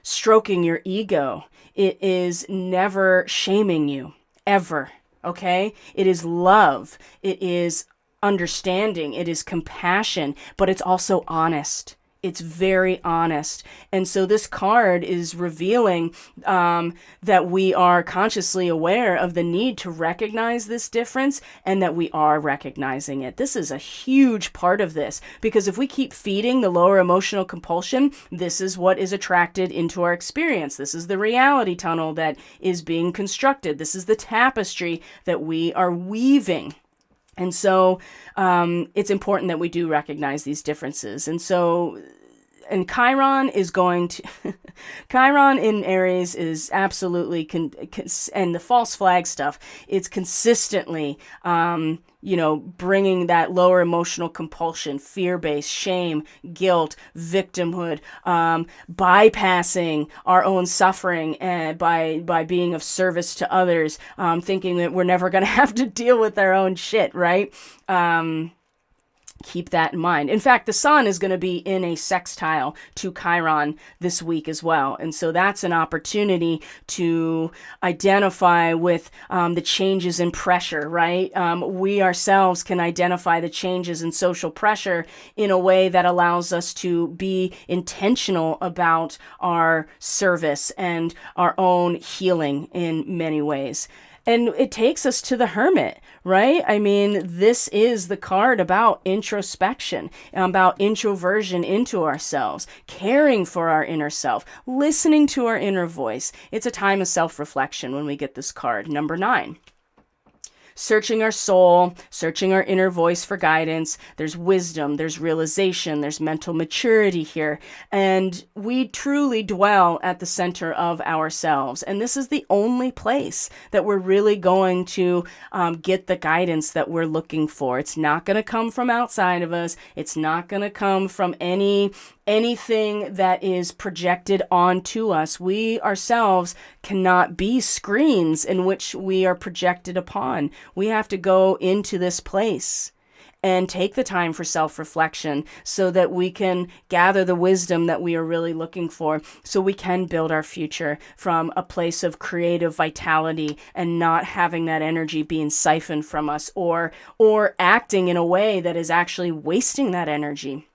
Speaker 1: stroking your ego. It is never shaming you, ever, okay? It is love. It is understanding, it is compassion, but it's also honest. It's very honest. And so this card is revealing that we are consciously aware of the need to recognize this difference, and that we are recognizing it. This is a huge part of this, because if we keep feeding the lower emotional compulsion, this is what is attracted into our experience. This is the reality tunnel that is being constructed. This is the tapestry that we are weaving. And so it's important that we do recognize these differences. And Chiron is going to, Chiron in Aries is absolutely, and the false flag stuff, it's consistently, bringing that lower emotional compulsion, fear-based, shame, guilt, victimhood, bypassing our own suffering by being of service to others, thinking that we're never going to have to deal with our own shit, right? Keep that in mind. In fact, the sun is going to be in a sextile to Chiron this week as well. And so that's an opportunity to identify with the changes in pressure, right? We ourselves can identify the changes in social pressure in a way that allows us to be intentional about our service and our own healing in many ways. And it takes us to the Hermit, right? I mean, this is the card about introspection, about introversion into ourselves, caring for our inner self, listening to our inner voice. It's a time of self-reflection when we get this card. Number 9. Searching our soul, searching our inner voice for guidance. There's wisdom, there's realization, there's mental maturity here. And we truly dwell at the center of ourselves. And this is the only place that we're really going to get the guidance that we're looking for. It's not going to come from outside of us. It's not going to come from anything that is projected onto us. We ourselves cannot be screens in which we are projected upon. We have to go into this place and take the time for self-reflection so that we can gather the wisdom that we are really looking for, so we can build our future from a place of creative vitality and not having that energy being siphoned from us, or acting in a way that is actually wasting that energy.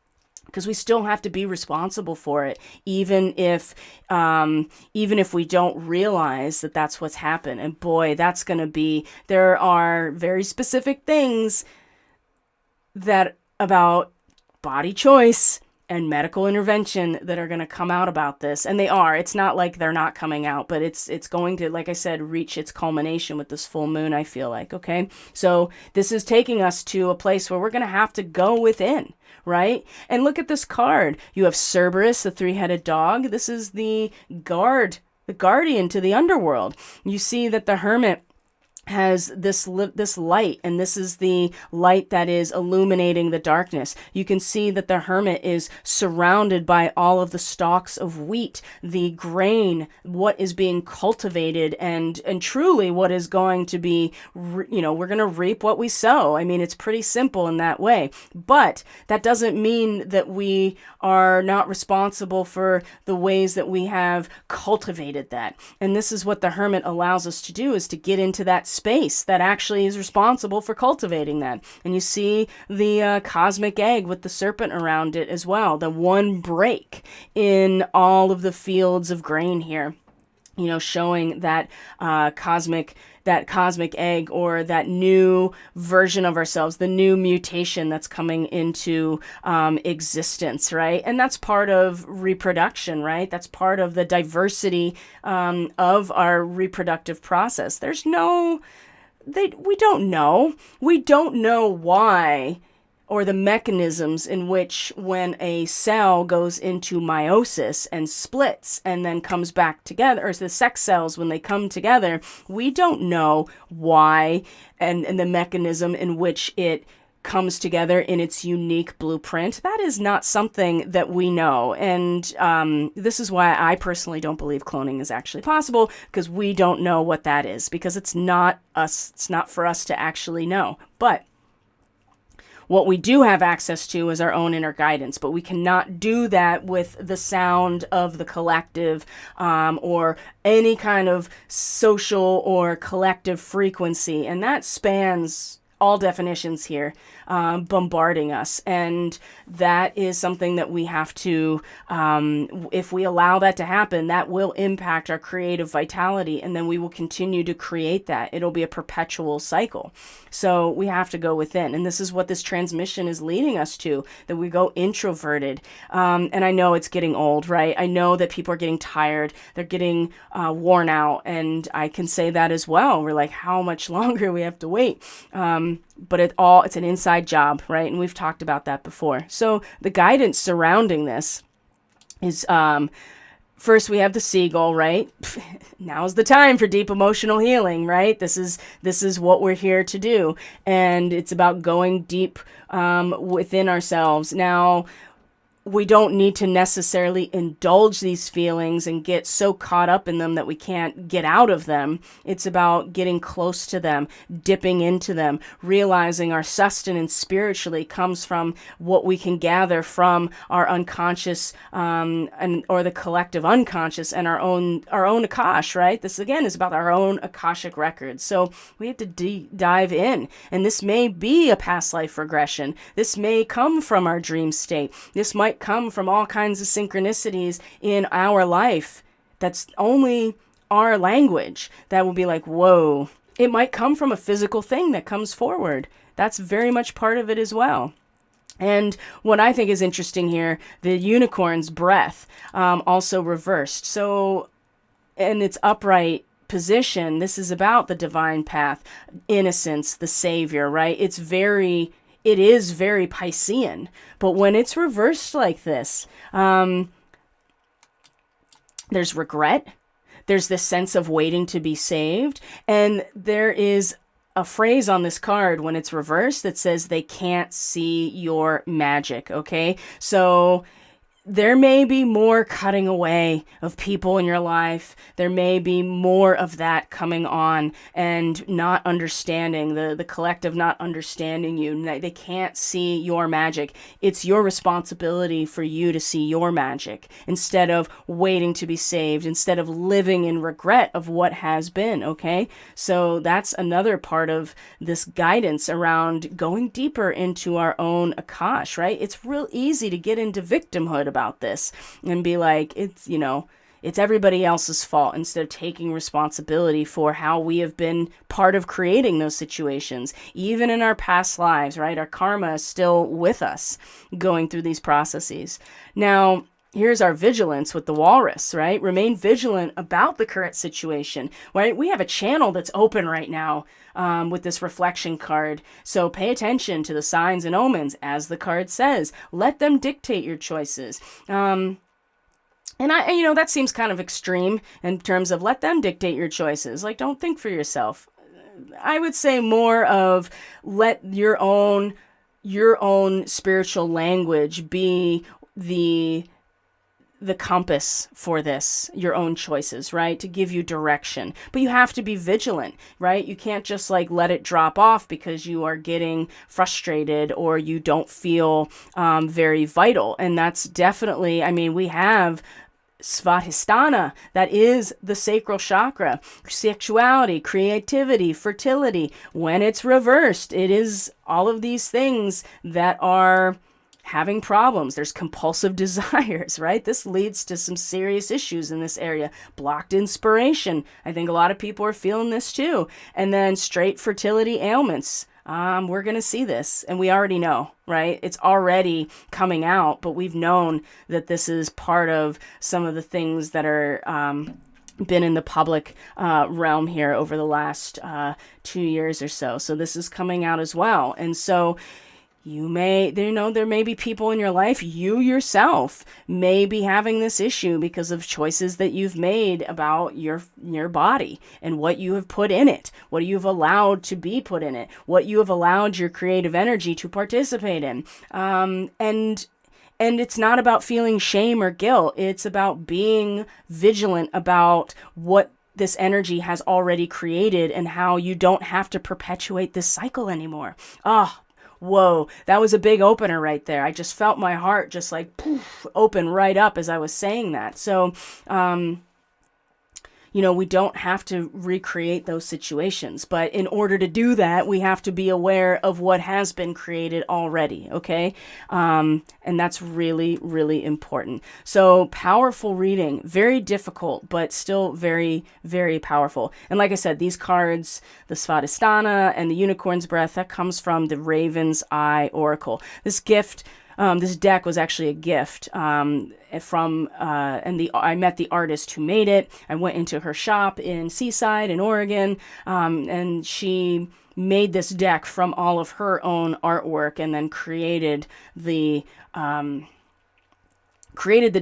Speaker 1: Because we still have to be responsible for it, even if we don't realize that that's what's happened. And boy, that's going to be, there are very specific things that about body choice and medical intervention that are going to come out about this. And they are. It's not like they're not coming out, but it's going to, like I said, reach its culmination with this full moon, I feel like. Okay. So this is taking us to a place where we're going to have to go within, right? And look at this card. You have Cerberus, the three-headed dog. This is the guardian to the underworld. You see that the Hermit has this light, and this is the light that is illuminating the darkness. You can see that the Hermit is surrounded by all of the stalks of wheat, the grain, what is being cultivated, and truly what is going to be, we're going to reap what we sow. I mean, it's pretty simple in that way, but that doesn't mean that we are not responsible for the ways that we have cultivated that. And this is what the Hermit allows us to do, is to get into that space that actually is responsible for cultivating that. And you see the cosmic egg with the serpent around it as well, the one break in all of the fields of grain here, showing that cosmic egg, or that new version of ourselves, the new mutation that's coming into existence, right? And that's part of reproduction, right? That's part of the diversity of our reproductive process. We don't know. We don't know why, or the mechanisms in which when a cell goes into meiosis and splits and then comes back together, or the sex cells, when they come together, we don't know why and the mechanism in which it comes together in its unique blueprint. That is not something that we know. And this is why I personally don't believe cloning is actually possible, because we don't know what that is, because it's not us. It's not for us to actually know. But what we do have access to is our own inner guidance, but we cannot do that with the sound of the collective, or any kind of social or collective frequency. And that spans all definitions here, bombarding us. And that is something that we have to, if we allow that to happen, that will impact our creative vitality. And then we will continue to create that. It'll be a perpetual cycle. So we have to go within. And this is what this transmission is leading us to, that we go introverted. And I know it's getting old, right? I know that people are getting tired. They're getting worn out. And I can say that as well. We're like, how much longer we have to wait? But it's an inside job, right? And we've talked about that before. So the guidance surrounding this is, first we have the seagull, right? Now's the time for deep emotional healing, right? This is what we're here to do. And it's about going deep within ourselves. Now, we don't need to necessarily indulge these feelings and get so caught up in them that we can't get out of them. It's about getting close to them, dipping into them, realizing our sustenance spiritually comes from what we can gather from our unconscious, or the collective unconscious, and our own Akash, right? This again is about our own Akashic records. So we have to dive in, and this may be a past life regression. This may come from our dream state. This might come from all kinds of synchronicities in our life that's only our language, that will be like, whoa. It might come from a physical thing that comes forward. That's very much part of it as well. And what I think is interesting here, the unicorn's breath, also reversed. So in its upright position, this is about the divine path, innocence, the savior, right? It is very Piscean, but when it's reversed like this, there's regret. There's this sense of waiting to be saved. And there is a phrase on this card when it's reversed that says they can't see your magic. Okay. So there may be more cutting away of people in your life. There may be more of that coming on, and not understanding, the collective not understanding you. They can't see your magic. It's your responsibility for you to see your magic instead of waiting to be saved, instead of living in regret of what has been, okay? So that's another part of this guidance around going deeper into our own Akash, right? It's real easy to get into victimhood about this and be like, it's, it's everybody else's fault, instead of taking responsibility for how we have been part of creating those situations, even in our past lives, right? Our karma is still with us going through these processes. Now, here's our vigilance with the walrus, right? Remain vigilant about the current situation, right? We have a channel that's open right now with this reflection card. So pay attention to the signs and omens, as the card says. Let them dictate your choices. And that seems kind of extreme in terms of let them dictate your choices. Like, don't think for yourself. I would say more of let your own spiritual language be the compass for this, your own choices, right? To give you direction. But you have to be vigilant, right? You can't just let it drop off because you are getting frustrated or you don't feel very vital. And that's definitely, we have Svadhisthana, that is the sacral chakra, sexuality, creativity, fertility. When it's reversed, it is all of these things that are having problems. There's compulsive desires, right? This leads to some serious issues in this area. Blocked inspiration. I think a lot of people are feeling this too. And then straight fertility ailments. We're going to see this, and we already know, right? It's already coming out, but we've known that this is part of some of the things that are been in the public realm here over the last 2 years or so. So this is coming out as well. And so there may be people in your life, you yourself may be having this issue because of choices that you've made about your body and what you have put in it, what you've allowed to be put in it, what you have allowed your creative energy to participate in. And it's not about feeling shame or guilt. It's about being vigilant about what this energy has already created and how you don't have to perpetuate this cycle anymore. Whoa, that was a big opener right there. I just felt my heart just poof, open right up as I was saying that. So, we don't have to recreate those situations. But in order to do that, we have to be aware of what has been created already, okay? And that's really, really important. So powerful reading, very difficult, but still very, very powerful. And like I said, these cards, the Svadhisthana and the Unicorn's Breath, that comes from the Raven's Eye Oracle. This deck was actually a gift I met the artist who made it. I went into her shop in Seaside in Oregon, and she made this deck from all of her own artwork and then created the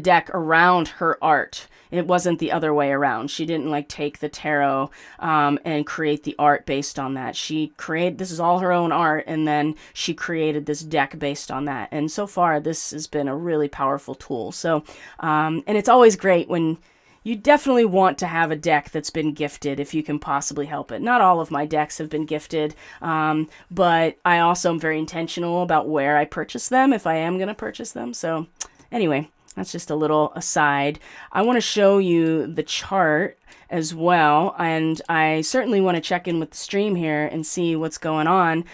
Speaker 1: deck around her art. It wasn't the other way around. She didn't take the tarot and create the art based on that. This is all her own art, and then she created this deck based on that. And so far, this has been a really powerful tool. So, and it's always great when you definitely want to have a deck that's been gifted if you can possibly help it. Not all of my decks have been gifted, but I also am very intentional about where I purchase them if I am going to purchase them. So anyway, that's just a little aside. I want to show you the chart as well, and I certainly want to check in with the stream here and see what's going on.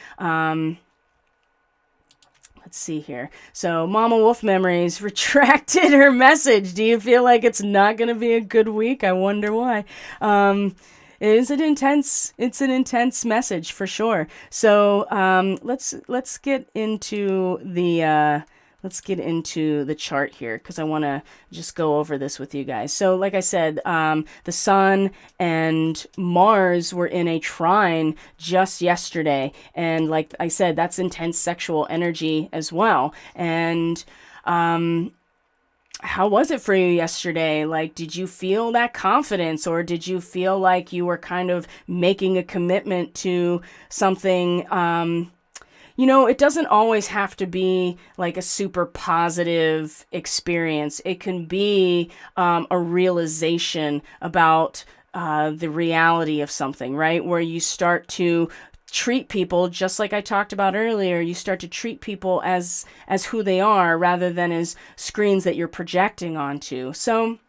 Speaker 1: Let's see here. So Mama Wolf Memories retracted her message. Do you feel like it's not going to be a good week? I wonder why. It's an intense message for sure. So let's get into the chart here, because I want to just go over this with you guys. So like I said, the Sun and Mars were in a trine just yesterday. And like I said, that's intense sexual energy as well. And how was it for you yesterday? Did you feel that confidence, or did you feel like you were kind of making a commitment to something it doesn't always have to be like a super positive experience. It can be a realization about the reality of something, right? Where you start to treat people just like I talked about earlier. You start to treat people as who they are rather than as screens that you're projecting onto. So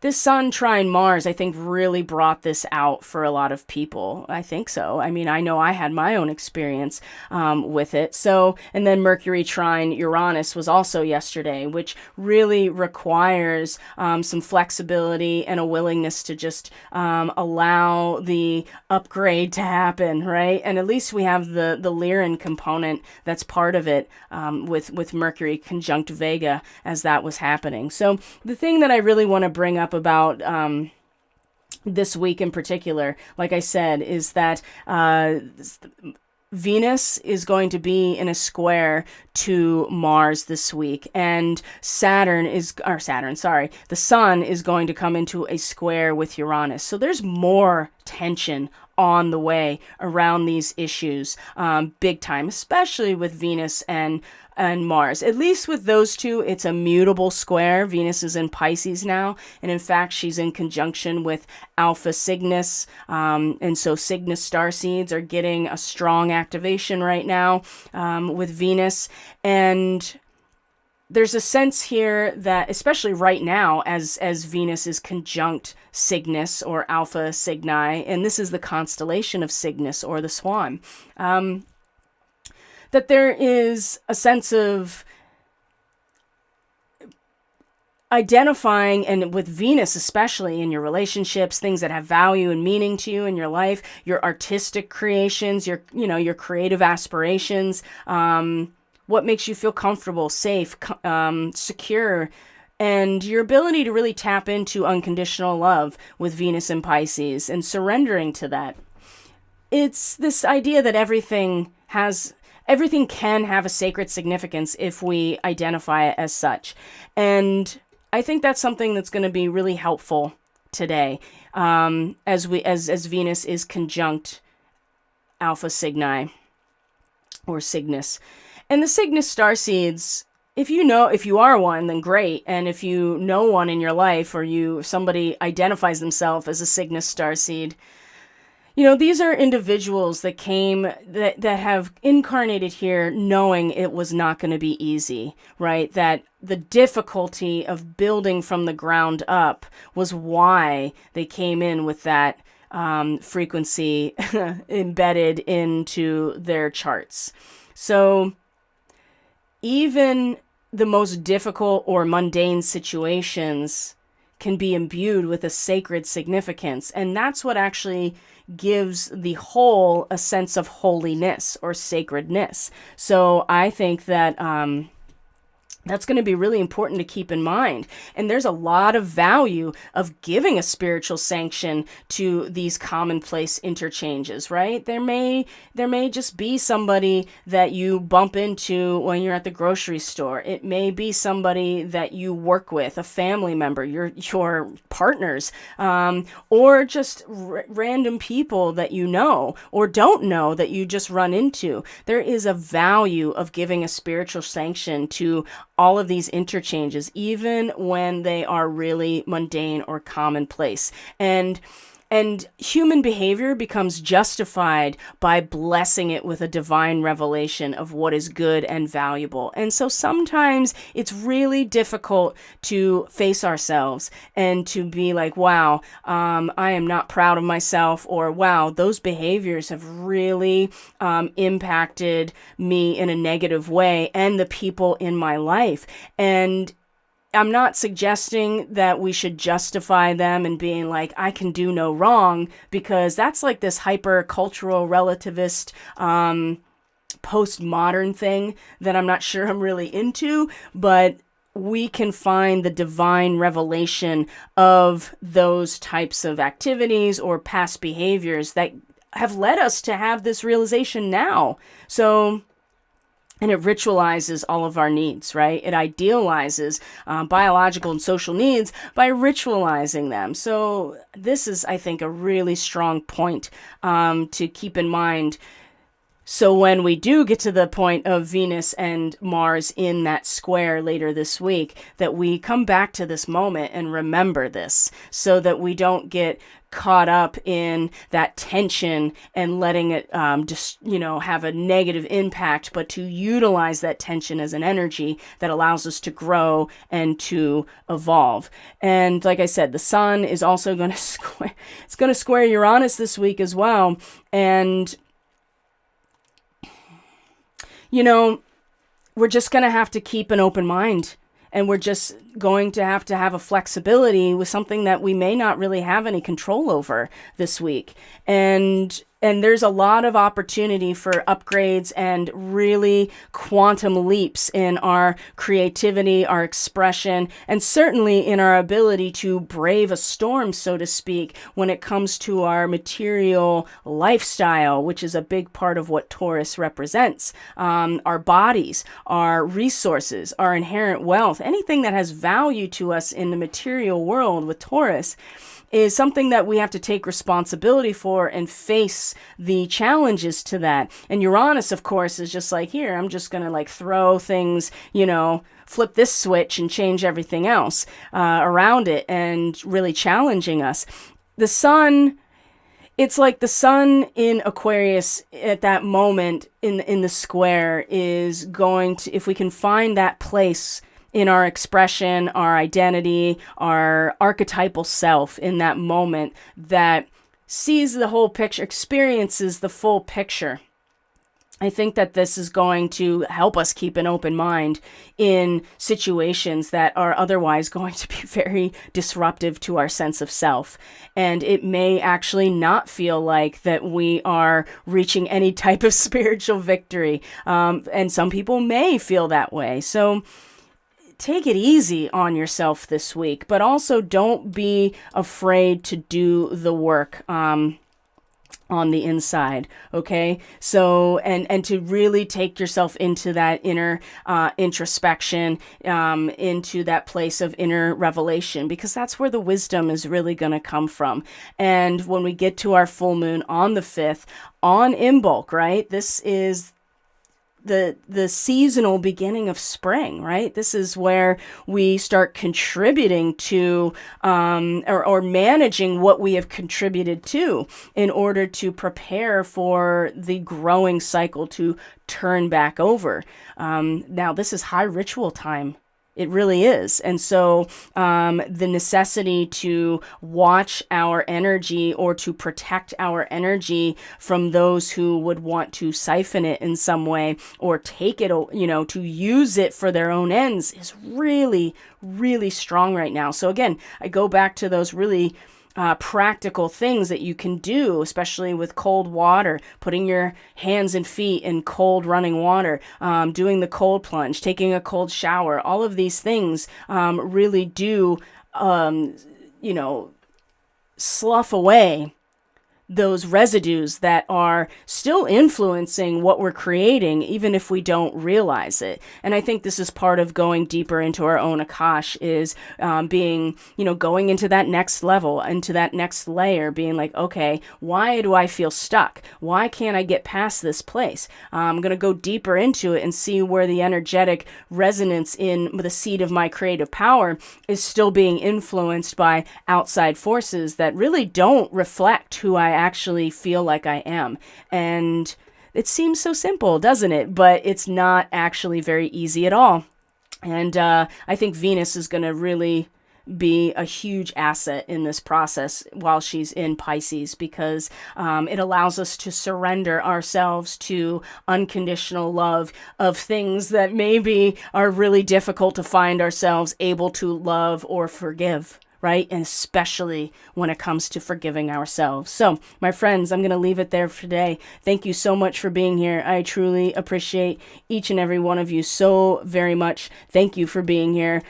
Speaker 1: this Sun trine Mars, I think, really brought this out for a lot of people. I think so. I mean, I know I had my own experience with it. So, and then Mercury trine Uranus was also yesterday, which really requires some flexibility and a willingness to just allow the upgrade to happen, right? And at least we have the Lyran component that's part of it with Mercury conjunct Vega as that was happening. So the thing that I really want to bring up about this week in particular, like I said, is that Venus is going to be in a square to Mars this week, and the Sun is going to come into a square with Uranus. So there's more tension on the way around these issues, big time, especially with Venus and Mars. At least with those two, it's a mutable square. Venus is in Pisces now, and in fact, she's in conjunction with Alpha Cygnus, and so Cygnus starseeds are getting a strong activation right now with Venus, and there's a sense here that, especially right now, as Venus is conjunct Cygnus or Alpha Cygni, and this is the constellation of Cygnus or the Swan, that there is a sense of identifying, and with Venus especially, in your relationships, things that have value and meaning to you in your life, your artistic creations, your creative aspirations, what makes you feel comfortable, safe, secure, and your ability to really tap into unconditional love with Venus and Pisces and surrendering to that. It's this idea that everything can have a sacred significance if we identify it as such. And I think that's something that's going to be really helpful today, as Venus is conjunct Alpha Cygni or Cygnus. And the Cygnus starseeds, if you are one, then great. And if you know one in your life, or somebody identifies themselves as a Cygnus starseed, these are individuals that have incarnated here knowing it was not going to be easy, right? That the difficulty of building from the ground up was why they came in with that frequency embedded into their charts. So even the most difficult or mundane situations can be imbued with a sacred significance. And that's what actually gives the whole a sense of holiness or sacredness. So I think that that's going to be really important to keep in mind. And there's a lot of value of giving a spiritual sanction to these commonplace interchanges, right? There may just be somebody that you bump into when you're at the grocery store. It may be somebody that you work with, a family member, your partners, or just random people that you know or don't know that you just run into. There is a value of giving a spiritual sanction to all of these interchanges, even when they are really mundane or commonplace. And human behavior becomes justified by blessing it with a divine revelation of what is good and valuable. And so sometimes it's really difficult to face ourselves and to be like, wow, I am not proud of myself, or wow, those behaviors have really impacted me in a negative way and the people in my life. And I'm not suggesting that we should justify them and being like, I can do no wrong, because that's like this hyper-cultural relativist postmodern thing that I'm not sure I'm really into, but we can find the divine revelation of those types of activities or past behaviors that have led us to have this realization now. And it ritualizes all of our needs, right? It idealizes biological and social needs by ritualizing them. So this is, I think, a really strong point to keep in mind. So when we do get to the point of Venus and Mars in that square later this week, that we come back to this moment and remember this so that we don't get caught up in that tension and letting it just, have a negative impact, but to utilize that tension as an energy that allows us to grow and to evolve. And like I said, the sun is also going to square Uranus this week as well. And we're just going to have to keep an open mind, and we're just going to have a flexibility with something that we may not really have any control over this week. And there's a lot of opportunity for upgrades and really quantum leaps in our creativity, our expression, and certainly in our ability to brave a storm, so to speak, when it comes to our material lifestyle, which is a big part of what Taurus represents. Our bodies, our resources, our inherent wealth, anything that has value to us in the material world with Taurus is something that we have to take responsibility for and face the challenges to that. And Uranus, of course, is just like, here, I'm just going to throw things, flip this switch and change everything else around it, and really challenging us. The sun, it's like the sun in Aquarius at that moment in the square is going to, if we can find that place in our expression, our identity, our archetypal self in that moment that sees the whole picture, experiences the full picture. I think that this is going to help us keep an open mind in situations that are otherwise going to be very disruptive to our sense of self. And it may actually not feel like that we are reaching any type of spiritual victory. And some people may feel that way. So take it easy on yourself this week, but also don't be afraid to do the work on the inside. Okay. So, and to really take yourself into that inner introspection, into that place of inner revelation, because that's where the wisdom is really going to come from. And when we get to our full moon on the 5th on Imbolc, right? This is the seasonal beginning of spring, right? This is where we start contributing to or managing what we have contributed to in order to prepare for the growing cycle to turn back over. Now, this is high ritual time. It really is. And so the necessity to watch our energy or to protect our energy from those who would want to siphon it in some way or take it, to use it for their own ends is really, really strong right now. So again, I go back to those really practical things that you can do, especially with cold water, putting your hands and feet in cold running water, doing the cold plunge, taking a cold shower. All of these things really do, slough away those residues that are still influencing what we're creating, even if we don't realize it. And I think this is part of going deeper into our own Akash is going into that next level, into that next layer, being like, okay, why do I feel stuck? Why can't I get past this place? I'm going to go deeper into it and see where the energetic resonance in the seat of my creative power is still being influenced by outside forces that really don't reflect who I actually feel like I am. And it seems so simple, doesn't it? But it's not actually very easy at all. And I think Venus is going to really be a huge asset in this process while she's in Pisces, because it allows us to surrender ourselves to unconditional love of things that maybe are really difficult to find ourselves able to love or forgive. Right? And especially when it comes to forgiving ourselves. So, my friends, I'm going to leave it there for today. Thank you so much for being here. I truly appreciate each and every one of you so very much. Thank you for being here.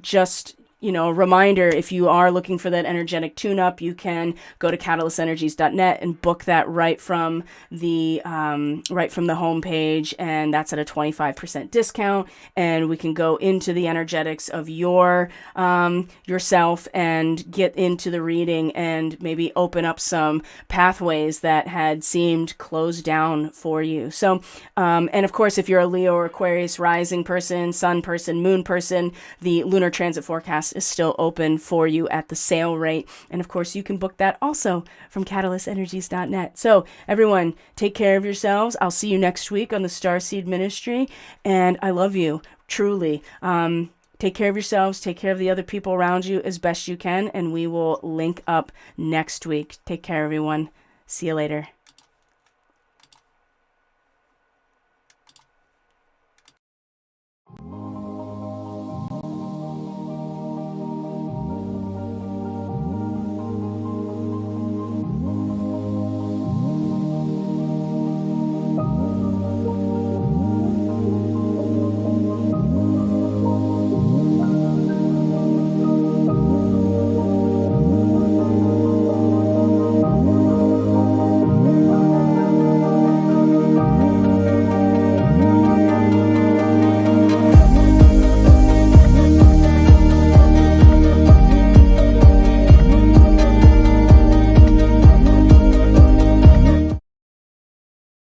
Speaker 1: Just a reminder, if you are looking for that energetic tune-up, you can go to catalystenergies.net and book that right from the homepage, and that's at a 25% discount. And we can go into the energetics of yourself and get into the reading and maybe open up some pathways that had seemed closed down for you. So, and of course, if you're a Leo or Aquarius rising person, sun person, moon person, the lunar transit forecast is still open for you at the sale rate. And of course, you can book that also from catalystenergies.net. So everyone, take care of yourselves. I'll see you next week on the Starseed Ministry. And I love you, truly. Take care of yourselves. Take care of the other people around you as best you can. And we will link up next week. Take care, everyone. See you later.